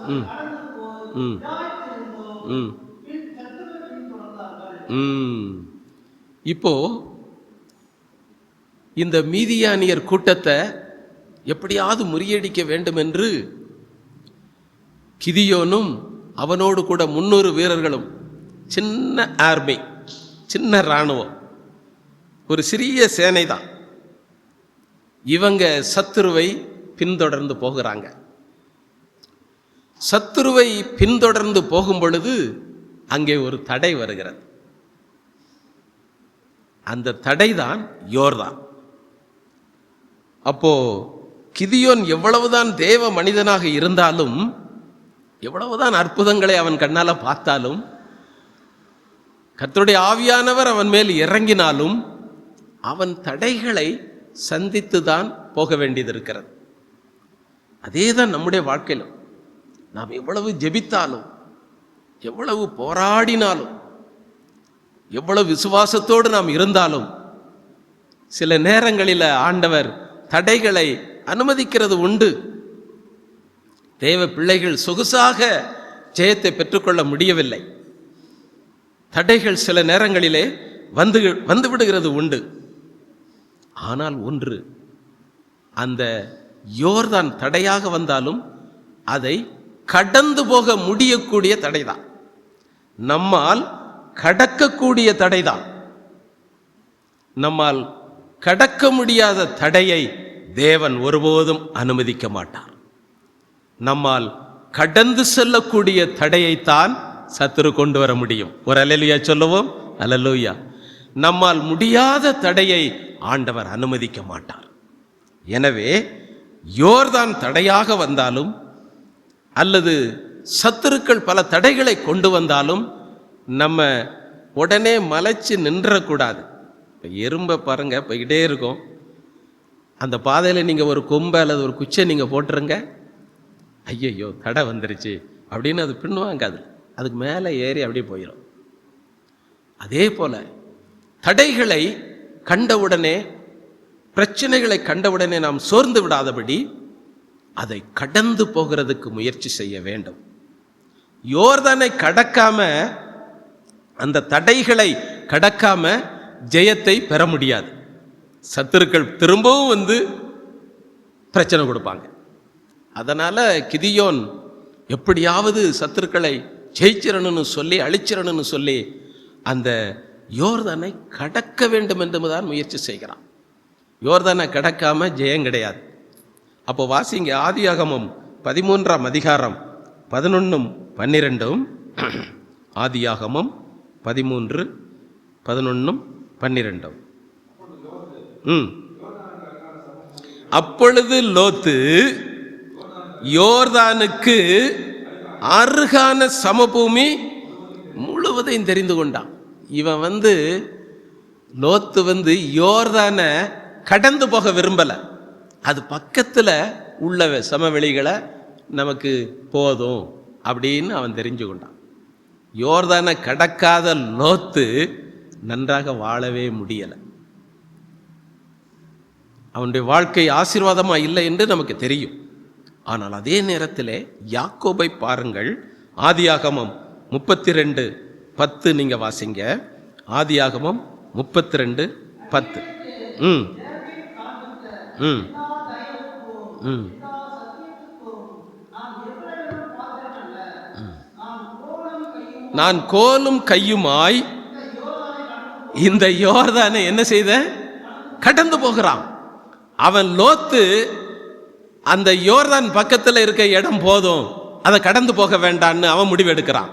ம் ம் ம் இப்போ இந்த மீதியானியர் கூட்டத்தை எப்படியாவது முறியடிக்க வேண்டும் என்று கிதியோனும் அவனோடு கூட 300 வீரர்களும், சின்ன ஆர்மி, சின்ன இராணுவம், ஒரு சிறிய சேனை தான், இவங்க சத்துருவை பின்தொடர்ந்து போகிறாங்க. சத்துருவை பின்தொடர்ந்து போகும் பொழுது அங்கே ஒரு தடை வருகிறது. அந்த தடைதான் யோர்தான். அப்போ கிதியோன் எவ்வளவுதான் தேவ மனிதனாக இருந்தாலும், எவ்வளவுதான் அற்புதங்களை அவன் கண்ணால பார்த்தாலும், கர்த்தருடைய ஆவியானவர் அவன் மேல் இறங்கினாலும், அவன் தடைகளை சந்தித்துதான் போக வேண்டியது இருக்கிறது. அதேதான் நம்முடைய வாழ்க்கையிலும். நாம் எவ்வளவு ஜெபித்தாலும், எவ்வளவு போராடினாலும், எவ்வளவு விசுவாசத்தோடு நாம் இருந்தாலும், சில நேரங்களில் ஆண்டவர் தடைகளை அனுமதிக்கிறது உண்டு. தேவ பிள்ளைகள் சொகுசாக ஜெயத்தை பெற்றுக்கொள்ள முடியவில்லை. தடைகள் சில நேரங்களிலே வந்து விடுகிறது உண்டு. ஆனால் ஒன்று, அந்த யோர்தான் தடையாக வந்தாலும் அதை கடந்து போக முடியக்கூடிய தடைதான். நம்மால் கடக்கக்கூடிய தடைதான். நம்மால் கடக்க முடியாத தடையை தேவன் ஒருபோதும் அனுமதிக்க மாட்டார். நம்மால் கடந்து செல்லக்கூடிய தடையைத்தான் சத்துரு கொண்டு வர முடியும். ஒரு அல்லேலூயா சொல்லுவோம். அல்லேலூயா. நம்மால் முடியாத தடையை ஆண்டவர் அனுமதிக்க மாட்டார். எனவே யோர்தான் தடையாக வந்தாலும் அல்லது சத்துருக்கள் பல தடைகளை கொண்டு வந்தாலும் நம்ம உடனே மலைச்சு நின்றக்கூடாது. இப்போ எறும்பை பாருங்க, போய்கிட்டே இருக்கும். அந்த பாதையில் நீங்கள் ஒரு கொம்பை அல்லது ஒரு குச்சை நீங்கள் போட்டுருங்க, ஐயையோ தடை வந்துருச்சு அப்படின்னு அது பின்னுவாங்க. அதுக்கு மேலே ஏறி அப்படியே போயிடும். அதே போல தடைகளை கண்டவுடனே, பிரச்சனைகளை கண்டவுடனே நாம் சோர்ந்து விடாதபடி அதை கடந்து போகிறதுக்கு முயற்சி செய்ய வேண்டும். யோர்தானை கடக்காம, அந்த தடைகளை கடக்காம ஜெயத்தை பெற முடியாது. சத்துருக்கள் திரும்பவும் வந்து பிரச்சனை கொடுப்பாங்க. அதனால கிதியோன் எப்படியாவது சத்துருக்களை ஜெயிச்சிடணும்னு சொல்லி, அழிச்சிடணும்னு சொல்லி அந்த யோர்தானை கடக்க வேண்டும் என்று தான் முயற்சி செய்கிறான். யோர்தானை கடக்காம ஜெயம் கிடையாது. அப்போ வாசிங்க, ஆதியாகமம் 13ஆம் அதிகாரம் 11, 12. ஆதியாகமம் 13, 11, 12. அப்பொழுது லோத்து யோர்தானுக்கு அருகான சமபூமி முழுவதையும் தெரிந்து கொண்டான். இவன் லோத்து யோர்தானை கடந்து போக விரும்பல. அது பக்கத்துல உள்ள சமவெளிகளை நமக்கு போதும் அப்படின்னு அவன் தெரிஞ்சு கொண்டான். யோர்தானை கடக்காத லோத்து நன்றாக வாழவே முடியலை. அவனுடைய வாழ்க்கை ஆசீர்வாதமா இல்லை என்று நமக்கு தெரியும். ஆனால் அதே நேரத்தில் யாக்கோபை பாருங்கள். ஆதியாகமம் 32, 10 நீங்க வாசிங்க. ஆதியாகமம் 32, 10. நான் கோலும் கையுமாய் இந்த யோர்தானை என்ன செய்த? கடந்து போகிறான். அவன் லோத்து அந்த யோர்தான் பக்கத்தில் இருக்க இடம் போதும், அதை கடந்து போக வேண்டான்னு அவன் முடிவெடுக்கிறான்.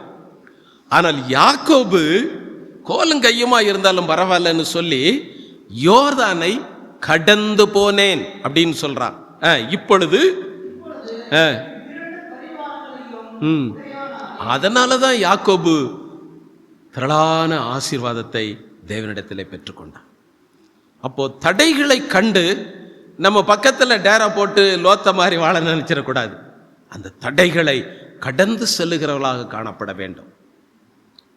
ஆனால் யாக்கோபு கோலும் கையுமா இருந்தாலும் பரவாயில்லன்னு சொல்லி யோர்தானை கடந்து போனேன் அப்படின்னு சொல்றான். இப்பொழுது அதனாலதான் யாக்கோபு திரளான ஆசீர்வாதத்தை தேவனிடத்திலே பெற்றுக்கொண்டான். அப்போ தடைகளை கண்டு நம்ம பக்கத்துல டேரா போட்டு லோத்த மாதிரி வாழ நினைச்சிடக்கூடாது. அந்த தடைகளை கடந்து செல்லுகிறவர்களாக காணப்பட வேண்டும்.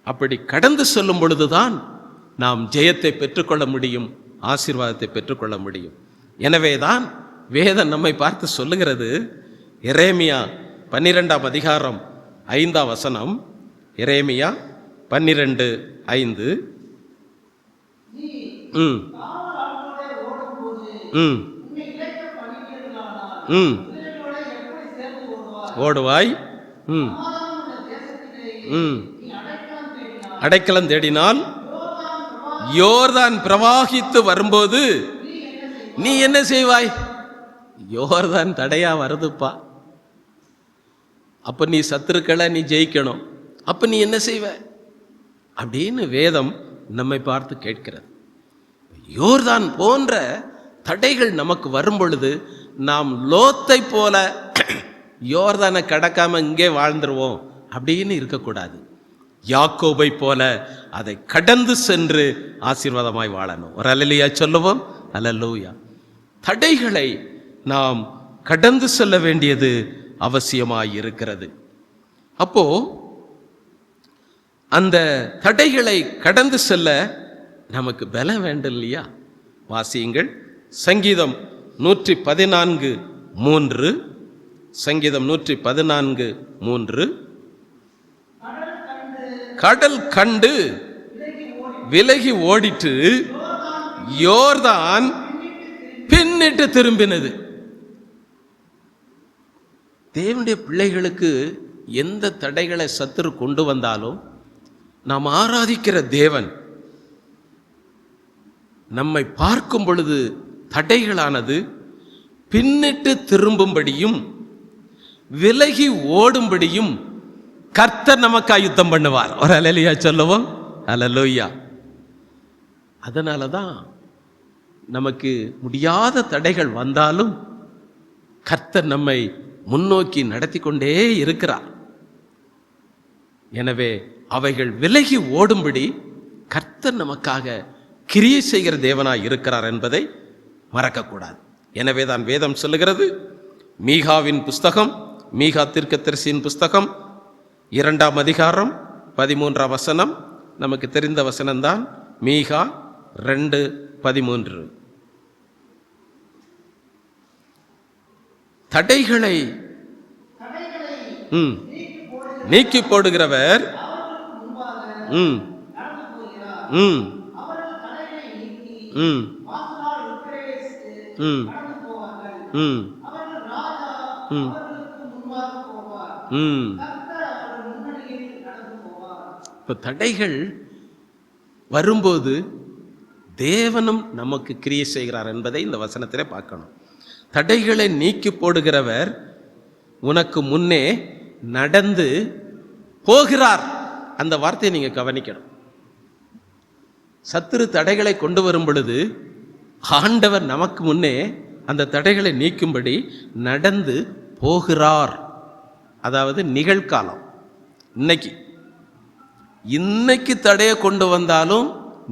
அப்படி கடந்து செல்லும் பொழுதுதான் நாம் ஜெயத்தை பெற்றுக்கொள்ள முடியும், ஆசீர்வாதத்தை பெற்றுக்கொள்ள முடியும். எனவேதான் வேதம் நம்மை பார்த்து சொல்லுகிறது. எரேமியா 12ஆம் அதிகாரம் 5ஆம் வசனம். எரேமியா 12:5. ஓடுவாய், அடைக்கலம் தேடினால் யோர்தான் பிரவாகித்து வரும்போது நீ என்ன செய்வாய்? யோர்தான் தடையா வருதுப்பா. அப்ப நீ சத்துருக்களை நீ ஜெயிக்கணும். அப்ப நீ என்ன செய்வ அப்படின்னு வேதம் நம்மை பார்த்து கேட்கிறது. யோர்தான் போன்ற தடைகள் நமக்கு வரும் பொழுது நாம் லோத்தை போல யோர்தானை கடக்காம இங்கே வாழ்ந்துருவோம் அப்படின்னு இருக்கக்கூடாது. யாக்கோபை போல அதை கடந்து சென்று ஆசீர்வாதமாய் வாழணும். ஒரு அல்லேலூயா சொல்லுவோம். அல்லேலூயா. தடைகளை நாம் கடந்து செல்ல வேண்டியது அவசியமாய் இருக்கிறது. அப்போ அந்த தடைகளை கடந்து செல்ல நமக்கு பலம் வேண்டும் இல்லையா? வாசியுங்கள். சங்கீதம் 114:3. சங்கீதம் 114:3. கடல் கண்டு விலகி ஓடிட்டு யோர்தான் பின்னிட்டு திரும்பினது. தேவனுடைய பிள்ளைகளுக்கு எந்த தடைகளை சத்துரு கொண்டு வந்தாலும் நாம் ஆராதிக்கிற தேவன் நம்மை பார்க்கும் பொழுது தடைகளானது பின்னிட்டு திரும்பும்படியும் விலகி ஓடும்படியும் கர்த்தர் நமக்காக யுத்தம் பண்ணுவார். ஒரு அல்லேலூயா சொல்லுவோம். அல்லேலூயா. அதனால தான் நமக்கு முடியாத தடைகள் வந்தாலும் கர்த்தர் நம்மை முன்னோக்கி நடத்தி கொண்டே இருக்கிறார். எனவே அவைகள் விலகி ஓடும்படி கர்த்தர் நமக்காக கிரியை செய்கிற தேவனாய் இருக்கிறார் என்பதை மறக்கக்கூடாது. எனவே தான் வேதம் சொல்லுகிறது, மீகாவின் புஸ்தகம், மீகா தீர்க்கதரிசியின் புஸ்தகம் 2ஆம் அதிகாரம் 13ஆம் வசனம், நமக்கு தெரிந்த வசனம்தான். மீகா 2:13. தடைகளை நீக்கி போடுகிறவர் இப்ப தடைகள் வரும்போது தேவனும் நமக்கு கிரியை செய்கிறார் என்பதை இந்த வசனத்திலே பார்க்கணும். தடைகளை நீக்கி போடுகிறவர் உனக்கு முன்னே நடந்து போகிறார். அந்த வார்த்தையை நீங்க கவனிக்கணும். சத்துரு தடைகளை கொண்டு வரும் பொழுது ஆண்டவர் நமக்கு முன்னே அந்த தடைகளை நீக்கும்படி நடந்து போகிறார். அதாவது நிகழ்காலம். இன்னைக்கு தடையை கொண்டு வந்தாலும்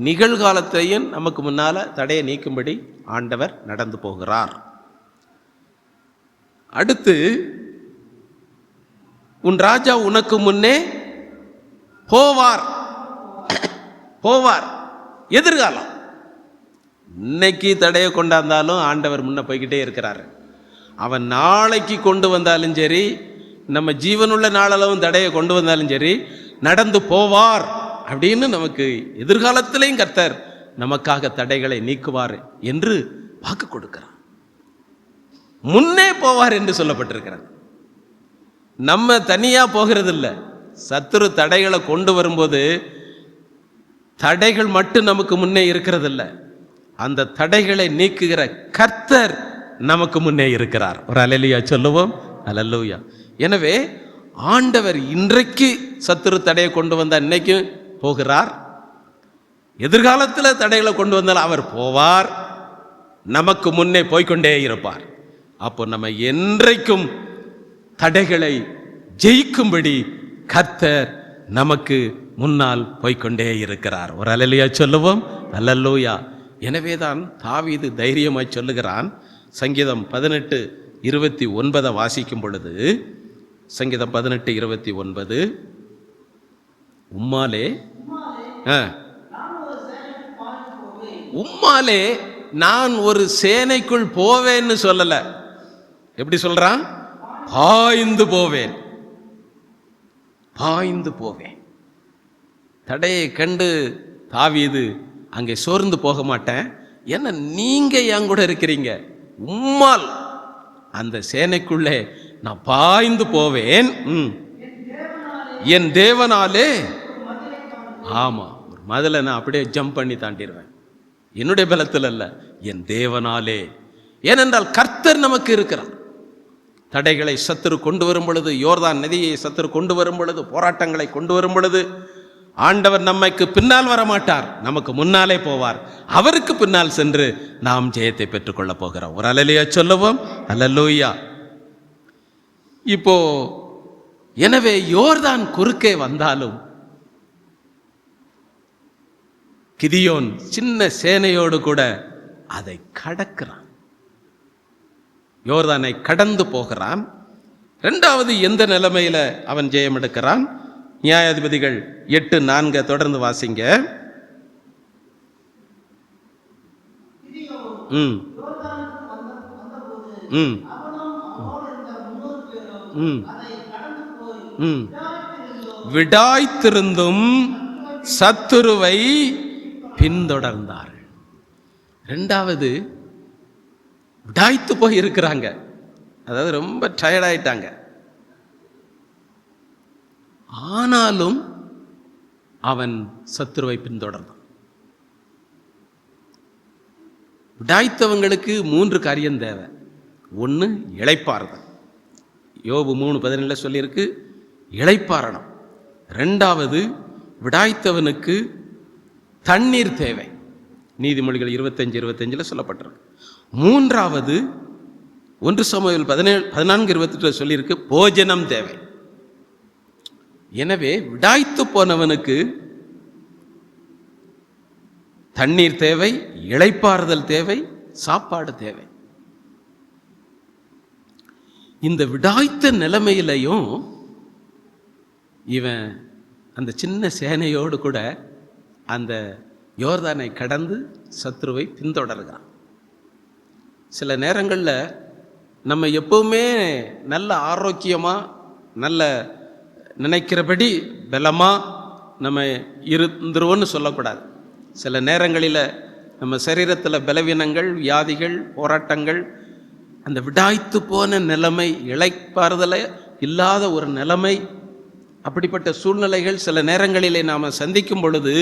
நிகழ்காலத்தையும் நமக்கு முன்னால தடையை நீக்கும்படி ஆண்டவர் நடந்து போகிறார். அடுத்து, உன் ராஜா உனக்கு முன்னே போவார். எதிர்காலம். இன்னைக்கு தடையை கொண்டாந்தாலும் ஆண்டவர் முன்ன போய்கிட்டே இருக்கிறார். அவன் நாளைக்கு கொண்டு வந்தாலும் சரி, நம்ம ஜீவனுள்ள நாளளவும் தடையை கொண்டு வந்தாலும் சரி, நடந்து போவார் அப்படின்னு நமக்கு எதிர்காலத்திலையும் கர்த்தர் நமக்காக தடைகளை நீக்குவார் என்று வாக்கு கொடுக்கிறார். முன்னே போவார் என்று சொல்லப்பட்டிருக்கிறது. நம்ம தனியா போகிறது இல்லை. சத்துரு தடைகளை கொண்டு வரும்போது தடைகள் மட்டும் நமக்கு முன்னே இருக்கிறது இல்லை, அந்த தடைகளை நீக்குகிற கர்த்தர் நமக்கு முன்னே இருக்கிறார். ஒரு அல்லேலூயா சொல்லுவோம். அல்லேலூயா. எனவே ஆண்டவர் இன்றைக்கு சத்துரு தடையை கொண்டு வந்தால் இன்னைக்கு போகிறார். எதிர்காலத்தில் தடைகளை கொண்டு வந்தால் அவர் போவார், நமக்கு முன்னே போய்கொண்டே இருப்பார். அப்போ நம்ம என்றைக்கும் தடைகளை ஜெயிக்கும்படி கர்த்தர் நமக்கு முன்னால் போய்கொண்டே இருக்கிறார். ஒரு அல்லேலூயா சொல்லுவோம். அல்லேலூயா. எனவேதான் தாவீது தைரியமாய் சொல்லுகிறான். சங்கீதம் 18:29 வாசிக்கும் பொழுது, சங்கீதம் 18:29, உம்மாலே நான் ஒரு சேனைக்குள் போவேன்னு சொல்லல. எப்படி சொல்றான்? பாய்ந்து போவேன். தடையை கண்டு தாவீது அங்கே சோர்ந்து போக மாட்டேன், ஏன்னா நீங்க என் கூட இருக்கிறீங்க. உம்மால் அந்த சேனைக்குள்ளே நான் பாய்ந்து போவேன். என் தேவனாலே. ஆமா, ஒரு மதில நான் அப்படியே ஜம்ப் பண்ணி தாண்டிடுவேன். என்னுடைய பலத்தில் அல்ல, என் தேவனாலே. ஏனென்றால் கர்த்தர் நமக்கு இருக்கிறார். தடைகளை சத்துரு கொண்டு வரும் பொழுது, யோர்தான் நதியை சத்துரு கொண்டு வரும் பொழுது, போராட்டங்களை கொண்டு வரும் பொழுது, ஆண்டவர் நம்மைக்கு பின்னால் வரமாட்டார், நமக்கு முன்னாலே போவார். அவருக்கு பின்னால் சென்று நாம் ஜெயத்தை பெற்றுக்கொள்ள போகிறோம். ஒரு அல்லேலூயா சொல்லுவோம். அல்லேலூயா. இப்போ எனவே யோர்தான் குறுக்கே வந்தாலும் கிதியோன் சின்ன சேனையோடு கூட அதை கடக்கிறான், யோர்தானை கடந்து போகிறான். இரண்டாவது எந்த நிலைமையில அவன் ஜெயம் எடுக்கிறான்? நியாயாதிபதிகள் 8:4 தொடர்ந்து வாசிங்க. விடாய்த்திருந்தும் சத்துருவை பின்தொடர்ந்தார்கள். ரெண்டாவது, விடாய்த்து போய் இருக்கிறாங்க, அதாவது ரொம்ப டயர்டாயிட்டாங்க. ஆனாலும் அவன் சத்துருவை பின்தொடர்ந்தான். விடாய்த்தவங்களுக்கு 3 காரியம் தேவை. ஒன்று, இளைப்பாறுதல். யோபு 3:17 சொல்லியிருக்கு, இளைப்பாறணும். ரெண்டாவது, விடாய்த்தவனுக்கு தண்ணீர் தேவை. நீதிமொழிகள் 25:25 சொல்லப்பட்டிருக்கு. மூன்றாவது, 1 சாமுவேல் 14:28 சொல்லியிருக்கு, போஜனம் தேவை. எனவே விடாய்த்து போனவனுக்கு தண்ணீர் தேவை, இளைப்பாறுதல் தேவை, சாப்பாடு தேவை. இந்த விடாய்த்த நிலைமையிலையும் இவன் அந்த சின்ன சேனையோடு கூட அந்த யோர்தானை கடந்து சத்ருவை பின்தொடர்கிறான். சில நேரங்களில் நம்ம எப்பவுமே நல்ல ஆரோக்கியமாக, நல்ல நினைக்கிறபடி பலமாக நம்ம இருந்துருவோன்னு சொல்லக்கூடாது. சில நேரங்களில் நம்ம சரீரத்தில் பலவீனங்கள், வியாதிகள், போராட்டங்கள், அந்த விடாய்த்து போன நிலைமை, இளைப்பாறுதலை இல்லாத ஒரு நிலைமை, அப்படிப்பட்ட சூழ்நிலைகள் சில நேரங்களிலே நாம் சந்திக்கும் பொழுது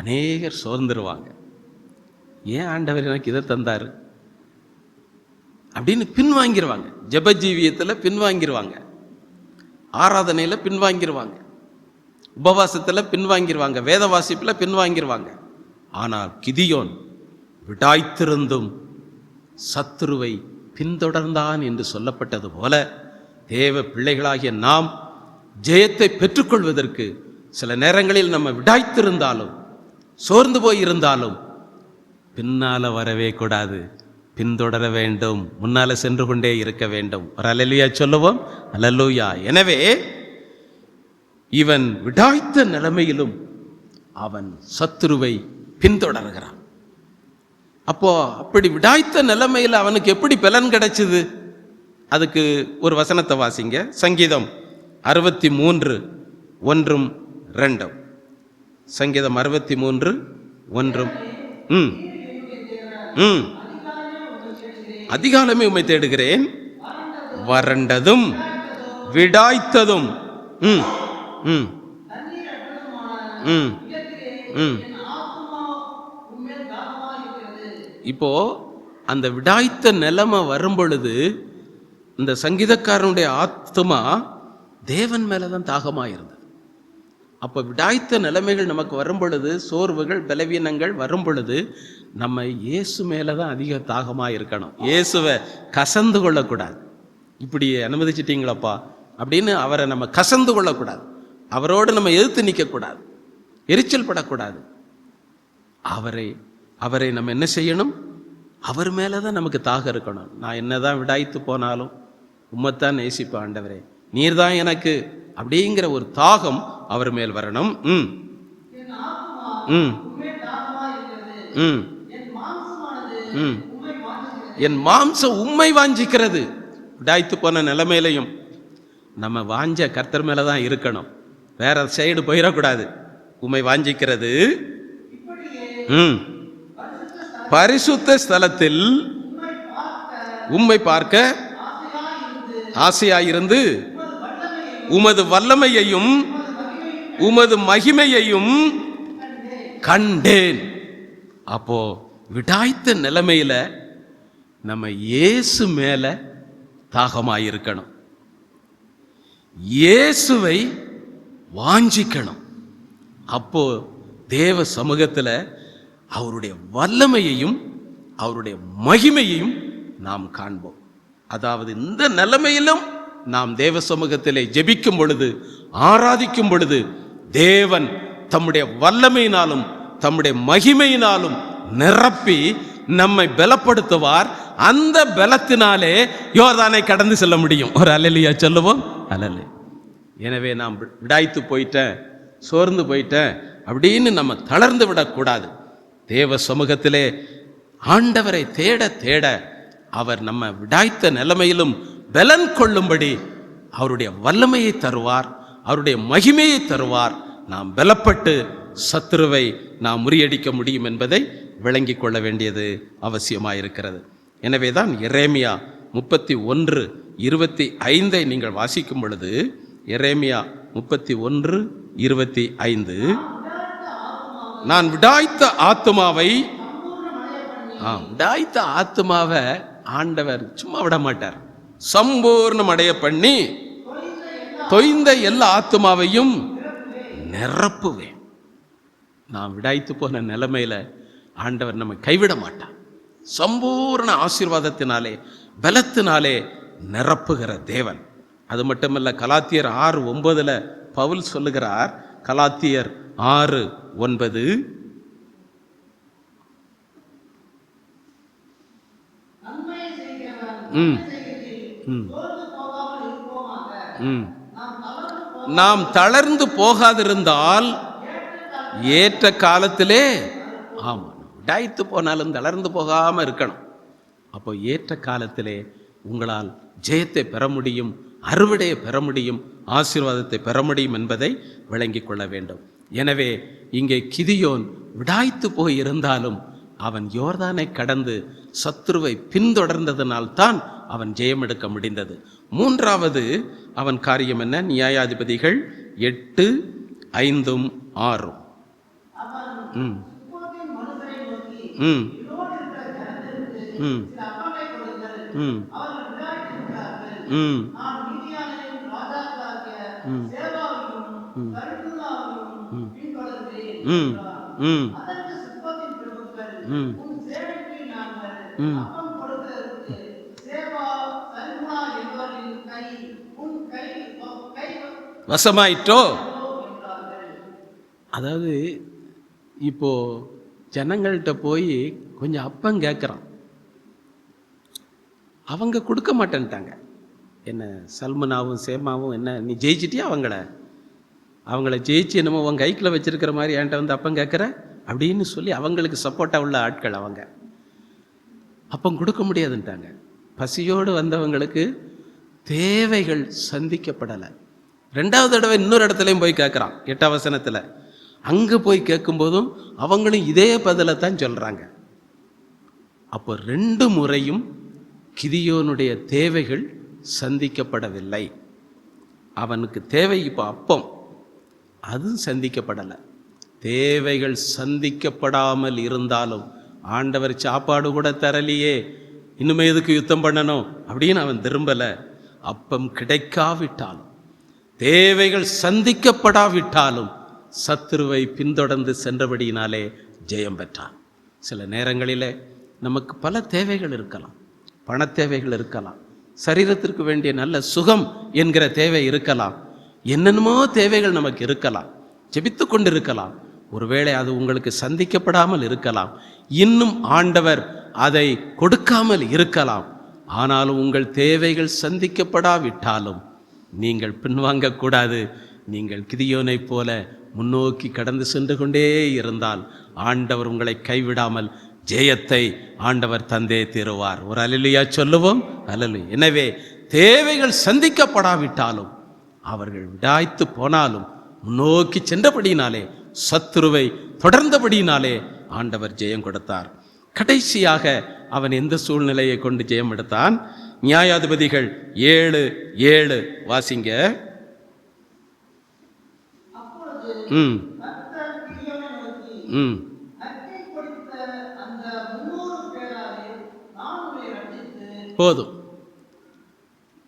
அநேகர் சோர்ந்துருவாங்க. ஏன் ஆண்டவர் எனக்கு இதை தந்தார் அப்படின்னு பின்வாங்கிடுவாங்க. ஜெபஜீவியத்தில் பின்வாங்கிடுவாங்க, ஆராதனையில் பின்வாங்கிடுவாங்க, உபவாசத்தில் பின்வாங்கிடுவாங்க, வேத வாசிப்பில் பின்வாங்கிடுவாங்க. ஆனால் கிதியோன் விடாய்த்திருந்தும் சத்துருவை பின்தொடர்ந்தான் என்று சொல்லப்பட்டது போல, தேவ பிள்ளைகளாகிய நாம் ஜெயத்தை பெற்றுக்கொள்வதற்கு சில நேரங்களில் நம்ம விடாய்த்திருந்தாலும், சோர்ந்து போயிருந்தாலும் பின்னால வரவே கூடாது, பின்தொடர வேண்டும், முன்னால சென்று கொண்டே இருக்க வேண்டும். ஒரு அல்லேலூயா சொல்லுவோம். அல்லேலூயா. எனவே இவன் விடாய்த்த நிலைமையிலும் அவன் சத்துருவை பின்தொடர்கிறான். அப்போ அப்படி விடாய்த்த நிலைமையில் அவனுக்கு எப்படி பலன் கிடைச்சது? அதுக்கு ஒரு வசனத்தை வாசிங்க. சங்கீதம் 63:1-2. சங்கீதம் 63:1. அதிகாலமே உம்மை தேடுகிறேன், வறண்டதும் விடாய்த்ததும் இப்போ அந்த விடாய்த்த நிலைமை வரும் பொழுது இந்த சங்கீதக்காரனுடைய ஆத்மா தேவன் மேலதான் தாகமாயிருந்தது. அப்போ விடாய்த்த நிலைமைகள் நமக்கு வரும் பொழுது, சோர்வுகள், பலவீனங்கள் வரும் பொழுது நம்ம இயேசு மேலே தான் அதிக தாகமாக இருக்கணும். இயேசுவை கசந்து கொள்ளக்கூடாது. இப்படி அனுமதிச்சிட்டீங்களப்பா அப்படின்னு அவரை நம்ம கசந்து கொள்ளக்கூடாது. அவரோடு நம்ம எதிர்த்து நிற்கக்கூடாது, எரிச்சல் படக்கூடாது. அவரை நம்ம என்ன செய்யணும்? அவர் மேலே தான் நமக்கு தாகம் இருக்கணும். நான் என்னதான் விடாய்த்து போனாலும் உம்மைத்தான் நேசிப்பேன் ஆண்டவரே, நீர் தான் எனக்கு அப்படிங்கிற ஒரு தாகம் அவர் மேல் வரணும். என் மாம்சம் உம்மை வாஞ்சிக்கிறது. விடாய்த்து போன நிலைமையிலையும் நம்ம வாஞ்ச கர்த்தர் மேல தான் இருக்கணும், வேற சைடு போயிடக்கூடாது. உம்மை வாஞ்சிக்கிறது. பரிசுத்த ஸ்தலத்தில் உம்மை பார்க்க ஆசையாயிருந்து உமது வல்லமையையும் உமது மகிமையையும் கண்டேன். அப்போ விடாய்த்த நிலைமையில நம்ம இயேசு மேல தாகமாயிருக்கணும், இயேசுவை வாஞ்சிக்கணும். அப்போ தேவ சமூகத்தில் அவருடைய வல்லமையையும் அவருடைய மகிமையையும் நாம் காண்போம். அதாவது இந்த நிலைமையிலும் நாம் தேவ சமூகத்திலே ஜெபிக்கும் பொழுது, ஆராதிக்கும் பொழுது, தேவன் தம்முடைய வல்லமையினாலும் தம்முடைய மகிமையினாலும் நிரப்பி நம்மை பலப்படுத்துவார். அந்த பலத்தினாலே யோர்தானை கடந்து செல்ல முடியும். ஒரு அல்லேலூயா சொல்லுவோம். அல்லேலூயா. எனவே நாம் விடாய்த்து போயிட்டேன், சோர்ந்து போயிட்டேன் அப்படின்னு நம்ம தளர்ந்து விடக்கூடாது. தேவ சமூகத்திலே ஆண்டவரை தேட தேட அவர் நம்ம விடாய்த்த நிலைமையிலும் பலன் கொள்ளும்படி அவருடைய வல்லமையை தருவார், அவருடைய மகிமையை தருவார். நாம் பலப்பட்டு சத்துருவை நாம் முறியடிக்க முடியும் என்பதை விளங்கி கொள்ள வேண்டியது அவசியமாயிருக்கிறது. எனவே தான் எரேமியா 31:25 நீங்கள் வாசிக்கும் பொழுது, எரேமியா 31:25, நான் விடாய்த்த ஆத்துமாவை விடாய்த்த ஆத்துமாவை ஆண்டவர் சும்மா விட மாட்டார், சம்பூர்ணம் அடைய பண்ணி தொய்ந்த எல்லா ஆத்துமாவையும் நிரப்புவேன். நான் விடாய்த்து போன நிலைமையில ஆண்டவர் நம்ம கைவிட மாட்டார். சம்பூர்ண ஆசீர்வாதத்தினாலே பலத்தினாலே நிரப்புகிற தேவன். அது மட்டுமல்ல, கலாத்தியர் 6:9 பவுல் சொல்லுகிறார். கலாத்தியர் 6:9, நாம் தளர்ந்து போகாதிருந்தால் ஏற்ற காலத்திலே, ஆமா, விடாய்த்து போனாலும் தளர்ந்து போகாம இருக்கணும். அப்போ ஏற்ற காலத்திலே உங்களால் ஜெயத்தை பெற முடியும், அறுவடையை பெற முடியும், ஆசீர்வாதத்தை பெற முடியும் என்பதை விளங்கிக் கொள்ள வேண்டும். எனவே இங்கே கிதியோன் விடாய்த்து போய் இருந்தாலும் அவன் யோர்தானை கடந்து சத்துருவை பின்தொடர்ந்ததனால்தான் அவன் ஜெயம் எடுக்க முடிந்தது. மூன்றாவது அவன் காரியம் என்ன? நியாயாதிபதிகள் 8:5-6. வசமாயிட்டோ? அதாவது இப்போ ஜனங்கள்கிட்ட போய் கொஞ்சம் அப்பம் கேட்குறான், அவங்க கொடுக்க மாட்டேன்ட்டாங்க. என்ன சல்மனாவும் சேமாவும் என்ன, நீ ஜெயிச்சிட்டியா அவங்கள ஜெயிச்சு என்னமோ உன் கைக்கில் வச்சிருக்கிற மாதிரி என்கிட்ட வந்து அப்பம் கேட்குற அப்படின்னு சொல்லி அவங்களுக்கு சப்போர்ட்டாக உள்ள ஆட்கள். அவங்க அப்பம் கொடுக்க முடியாதுன்ட்டாங்க. பசியோடு வந்தவங்களுக்கு தேவைகள் சந்திக்கப்படலை. 2வது தடவை இன்னொரு இடத்துலையும் போய் கேட்குறான், 8ஆம் வசனத்தில். அங்கே போய் கேட்கும்போதும் அவங்களும் இதே பதிலை தான் சொல்கிறாங்க. அப்போ 2 முறையும் கிதியோனுடைய தேவைகள் சந்திக்கப்படவில்லை. அவனுக்கு தேவை இப்போ அப்பம், அதுவும் சந்திக்கப்படலை. தேவைகள் சந்திக்கப்படாமல் இருந்தாலும் ஆண்டவர் சாப்பாடு கூட தரலையே, இன்னுமே எதுக்கு யுத்தம் பண்ணணும் அப்படின்னு அவன் திரும்பலை. அப்பம் கிடைக்காவிட்டாலும், தேவைகள் சந்திக்கப்படாவிட்டாலும் சத்துருவை பின்தொடர்ந்து சென்றபடியினாலே ஜெயம் பெற்றான். சில நேரங்களில் நமக்கு பல தேவைகள் இருக்கலாம். பண தேவைகள் இருக்கலாம், சரீரத்திற்கு வேண்டிய நல்ல சுகம் என்கிற தேவை இருக்கலாம், என்னென்னமோ தேவைகள் நமக்கு இருக்கலாம், ஜெபித்து கொண்டு இருக்கலாம். ஒருவேளை அது உங்களுக்கு சந்திக்கப்படாமல் இருக்கலாம், இன்னும் ஆண்டவர் அதை கொடுக்காமல் இருக்கலாம். ஆனாலும் உங்கள் தேவைகள் சந்திக்கப்படாவிட்டாலும் நீங்கள் பின்வாங்கக்கூடாது. நீங்கள் கிதியோனை போல முன்னோக்கி கடந்து சென்று கொண்டே இருந்தால் ஆண்டவர் உங்களை கைவிடாமல் ஜெயத்தை ஆண்டவர் தந்தே தீருவார். ஒரு அல்லேலூயா சொல்லுவோம். அல்லேலூயா. எனவே தேவைகள் சந்திக்கப்படாவிட்டாலும், அவர்கள் விடாய்த்து போனாலும், முன்னோக்கி சென்றபடியினாலே, சத்துருவை தொடர்ந்தபடியினாலே ஆண்டவர் ஜெயம் கொடுத்தார். கடைசியாக அவன் எந்த சூழ்நிலையை கொண்டு ஜெயம் எடுத்தான்? நியாயாதிபதிகள் 7:7 வாசிங்க. போதும்.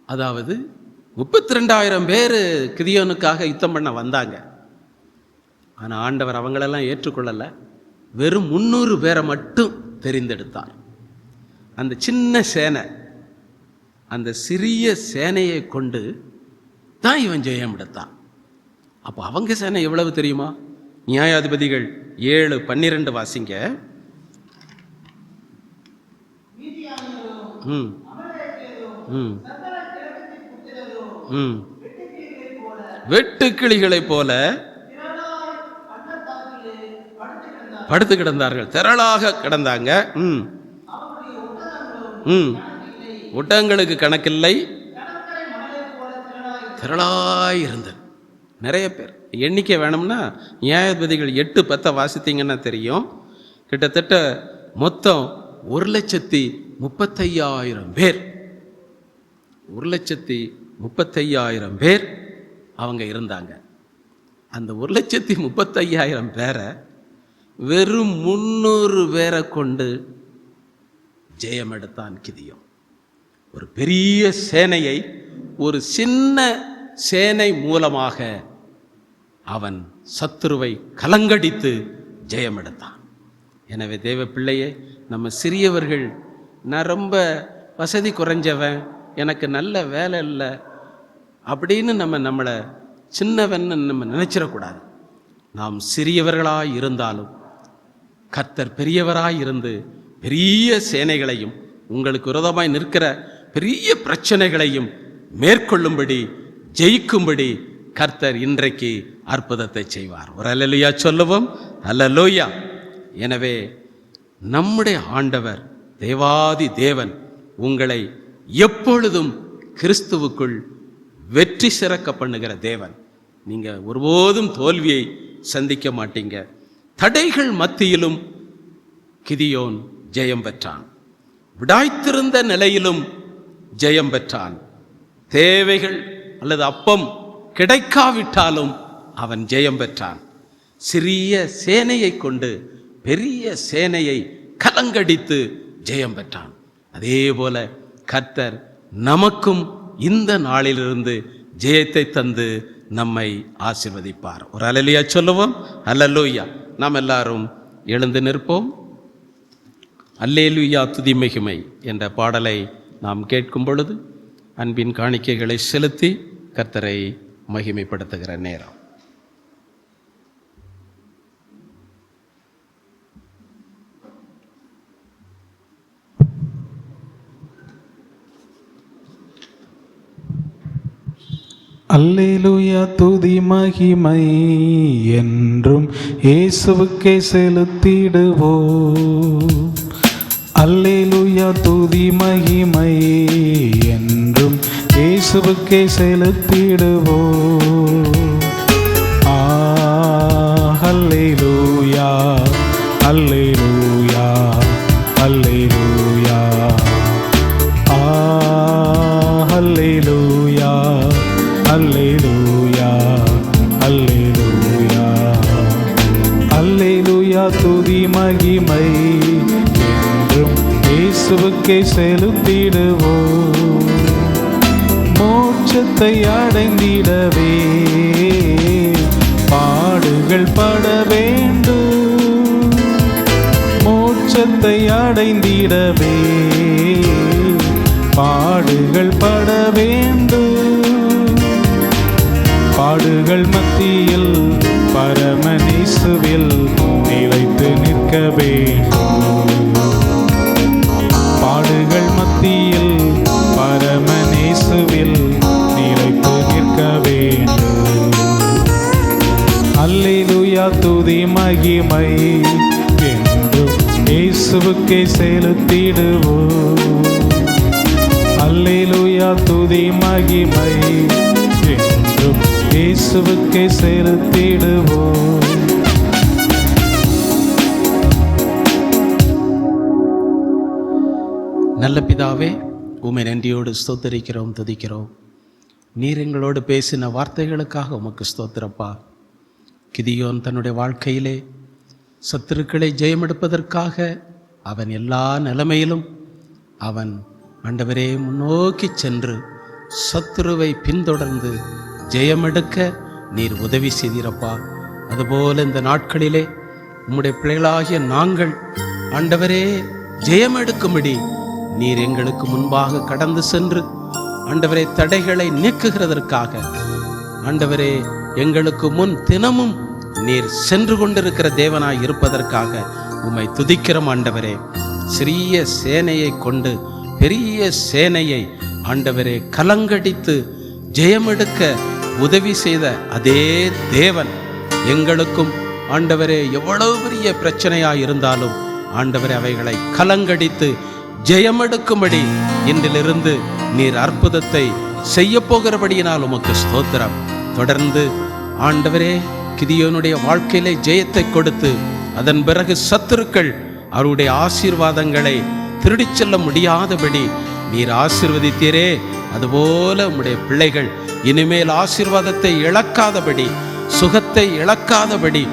அதாவது 32,000 பேர் கிதியோனுக்காக யுத்தம் பண்ண வந்தாங்க. ஆனால் ஆண்டவர் அவங்களெல்லாம் ஏற்றுக்கொள்ளலை. வெறும் 300 பேரை மட்டும் தெரிந்தெடுத்தார். அந்த சின்ன சேனை, அந்த சிறிய சேனையை கொண்டு தான் இவன் ஜெயம் எடுத்தான். அப்போ அவங்க சேனை எவ்வளவு தெரியுமா? நியாயாதிபதிகள் 7:12 வாசிங்க. வெட்டுக்கிளிகளை போல படுத்து கிடந்தார்கள், திரளாக கிடந்தாங்க. ஒட்டகங்களுக்கு கணக்கில்லை, திரளாய் இருந்தது. நிறைய பேர். எண்ணிக்கை வேணும்னா நியாயாதிபதிகள் 8:10 வாசித்தீங்கன்னா தெரியும். கிட்டத்தட்ட மொத்தம் 1,35,000 பேர், 1,35,000 பேர் அவங்க இருந்தாங்க. அந்த 1,35,000 பேரை வெறும் 300 பேரை கொண்டு ஜெயம் எடுத்தான் கிதியோன். ஒரு பெரிய சேனையை ஒரு சின்ன சேனை மூலமாக அவன் சத்துருவை கலங்கடித்து ஜெயம் எடுத்தான். எனவே தேவ பிள்ளையே, நம்ம சிறியவர்கள், நான் ரொம்ப வசதி குறைஞ்சவன், எனக்கு நல்ல வேலை இல்லை அப்படின்னு நம்மளை சின்னவன்னு நம்ம நினைச்சிடக்கூடாது. நாம் சிறியவர்களாய் இருந்தாலும் கர்த்தர் பெரியவராய் இருந்து பெரிய சேனைகளையும் உங்களுக்கு விரோதமாய் நிற்கிற பெரிய பிரச்சனைகளையும் மேற்கொள்ளும்படி, ஜெயிக்கும்படி கர்த்தர் இன்றைக்கு அற்புதத்தை செய்வார். ஒரு அல்லேலூயா சொல்லுவோம். அல்லேலூயா. எனவே நம்முடைய ஆண்டவர் தேவாதி தேவன் உங்களை எப்பொழுதும் கிறிஸ்துவுக்குள் வெற்றி சிறக்க பண்ணுகிற தேவன். நீங்கள் ஒருபோதும் தோல்வியை சந்திக்க மாட்டீங்க. தடைகள் மத்தியிலும் கிதியோன் ஜெயம் பெற்றான். விடாய்த்திருந்த நிலையிலும் ஜெயம் பெற்றான். தேவைகள் அல்லது அப்பம் கிடைக்காவிட்டாலும் அவன் ஜெயம் பெற்றான். சிறிய சேனையை கொண்டு பெரிய சேனையை கலங்கடித்து ஜெயம் பெற்றான். அதே போல கர்த்தர் நமக்கும் இந்த நாளிலிருந்து ஜெயத்தை தந்து நம்மை ஆசீர்வதிப்பார். ஒரு அல்லேலூயா சொல்லுவோம். அல்லேலூயா. நாம் எல்லாரும் எழுந்து நிற்போம். அல்லேலூயா துதி மகிமை என்ற பாடலை நாம் கேட்கும் பொழுது அன்பின் காணிக்கைகளை செலுத்தி கர்த்தரை மகிமைப்படுத்துகிற நேரம். அல்லேலூயா துதி மகிமை என்றும் இயேசுவுக்கே செலுத்திடுவோம். அல்லேலூயா துதி மகிமை என்றும் இயேசுவுக்கே செலுத்திடுவோம். அல்லேலூயா அல்லேலூயா அல்லேலூயா அல்லேலூயா அல்லேலூயா அல்லேலூயா அல்லேலூயா துதி மகிமை என்றும் இயேசுவுக்கே செலுத்திடுவோம். மோட்சத்தை அடைந்திடவே பாடுகள் பட வேண்டும். மோட்சத்தை அடைந்திடவே பாடுகள் பட வேண்டும். பாடுகள் மத்தியில் பரமநேசுவில் நிலைத்து நிற்க வேண்டும். பாடுகள் மத்தியில் பரமநேசுவில் நிலைத்து நிற்க வேண்டும். அல்லேலூயா துதி மகிமை என்றும் இயேசுவுக்கே செலுத்திடுவோம். அல்லேலூயா துதி மகிமை என்றும் இயேசுவுக்கே செலுத்திடுவோம். நல்ல பிதாவே, உம்மை நன்றியோடு ஸ்தோத்தரிக்கிறோம், துதிக்கிறோம். நீர் எங்களோடு பேசின வார்த்தைகளுக்காக உமக்கு ஸ்தோத்திரப்பா. கிதியோன் தன்னுடைய வாழ்க்கையிலே சத்துருக்களை ஜெயமெடுப்பதற்காக அவன் எல்லா நிலைமையிலும் அவன் ஆண்டவரே முன்னோக்கி சென்று சத்துருவை பின்தொடர்ந்து ஜெயமெடுக்க நீர் உதவி செய்தீரப்பா. அதுபோல இந்த நாட்களிலே உம்முடைய பிள்ளைகளாகிய நாங்கள் ஆண்டவரே ஜெயமெடுக்கும்படி நீர் எங்களுக்கு முன்பாக கடந்து சென்று ஆண்டவரே தடைகளை நீக்குகிறதற்காக ஆண்டவரே எங்களுக்கு முன் தினமும் நீர் சென்று கொண்டிருக்கிற தேவனாய் இருப்பதற்காக உம்மை துதிக்கிறோம் ஆண்டவரே. சிறிய சேனையை கொண்டு பெரிய சேனையை ஆண்டவரே கலங்கடித்து ஜெயமெடுக்க உதவி செய்த அதே தேவன் எங்களுக்கும் ஆண்டவரே எவ்வளவு பெரிய பிரச்சனையாய் இருந்தாலும் ஆண்டவரே அவைகளை கலங்கடித்து ஜெயமெடுக்கும்படி இன்றிலிருந்து நீர் அற்புதத்தை செய்ய போகிறபடியினால் உமக்கு ஸ்தோத்திரம். தொடர்ந்து ஆண்டவரே, கிதியோனுடைய வாழ்க்கையிலே ஜெயத்தை கொடுத்து அதன் பிறகு சத்துருக்கள் அவருடைய ஆசீர்வாதங்களை திருடிச் செல்ல முடியாதபடி நீர் ஆசீர்வதித்தீரே, அதுபோல உம்முடைய பிள்ளைகள் இனிமேல் ஆசீர்வாதத்தை இழக்காதபடி, சுகத்தை இழக்காதபடி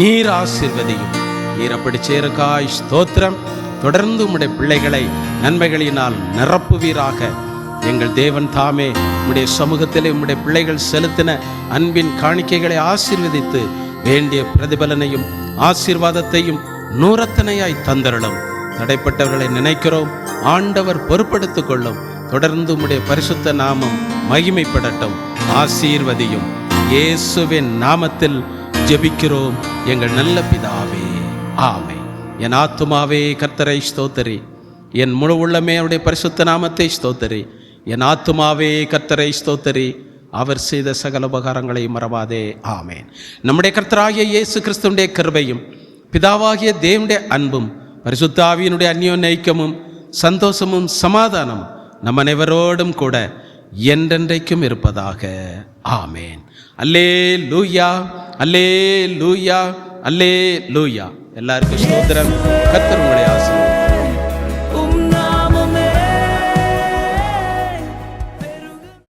நீர் ஆசீர்வதியும். நீர் அப்படி சேருக்காய் ஸ்தோத்திரம். தொடர்ந்து உம்முடைய பிள்ளைகளை நன்மைகளினால் நிரப்புவீராக. எங்கள் தேவன் தாமே உம்முடைய சமூகத்திலே உம்முடைய பிள்ளைகள் செலுத்தின அன்பின் காணிக்கைகளை ஆசீர்வதித்து வேண்டிய பிரதிபலனையும் ஆசீர்வாதத்தையும் நூறத்தனையாய் தந்தருளும். தடைப்பட்டவர்களை நினைக்கிறோம், ஆண்டவர் பொறுப்படுத்திக் கொள்ளும். தொடர்ந்து உம்முடைய பரிசுத்த நாமம் மகிமைப்படட்டும். ஆசீர்வதியும். இயேசுவின் நாமத்தில் ஜெபிக்கிறோம் எங்கள் நல்ல பிதாவே, ஆமென். என் ஆத்துமாவே கர்த்தரை ஸ்தோத்தரி, என் முழு உள்ளமே அவருடைய பரிசுத்த நாமத்தை ஸ்தோத்தரி. என் ஆத்துமாவே கர்த்தரை ஸ்தோத்தரி, அவர் செய்த சகல உபகாரங்களை மறவாதே, ஆமென். நம்முடைய கர்த்தராகிய இயேசு கிறிஸ்துவினுடைய கிருபையும் பிதாவாகிய தேவனுடைய அன்பும் பரிசுத்த ஆவியினுடைய அந்யோன்ய ஐக்கியமும் சந்தோஷமும் சமாதானமும் நம் அனைவரோடும் கூட என்றென்றைக்கும் இருப்பதாக, ஆமென். அல்லேலூயா, அல்லேலூயா, அல்லேலூயா. எல்லாருக்கும் ஸ்தோத்திரம். கர்த்தர் உங்களை ஆசீர்வதிப்பார்.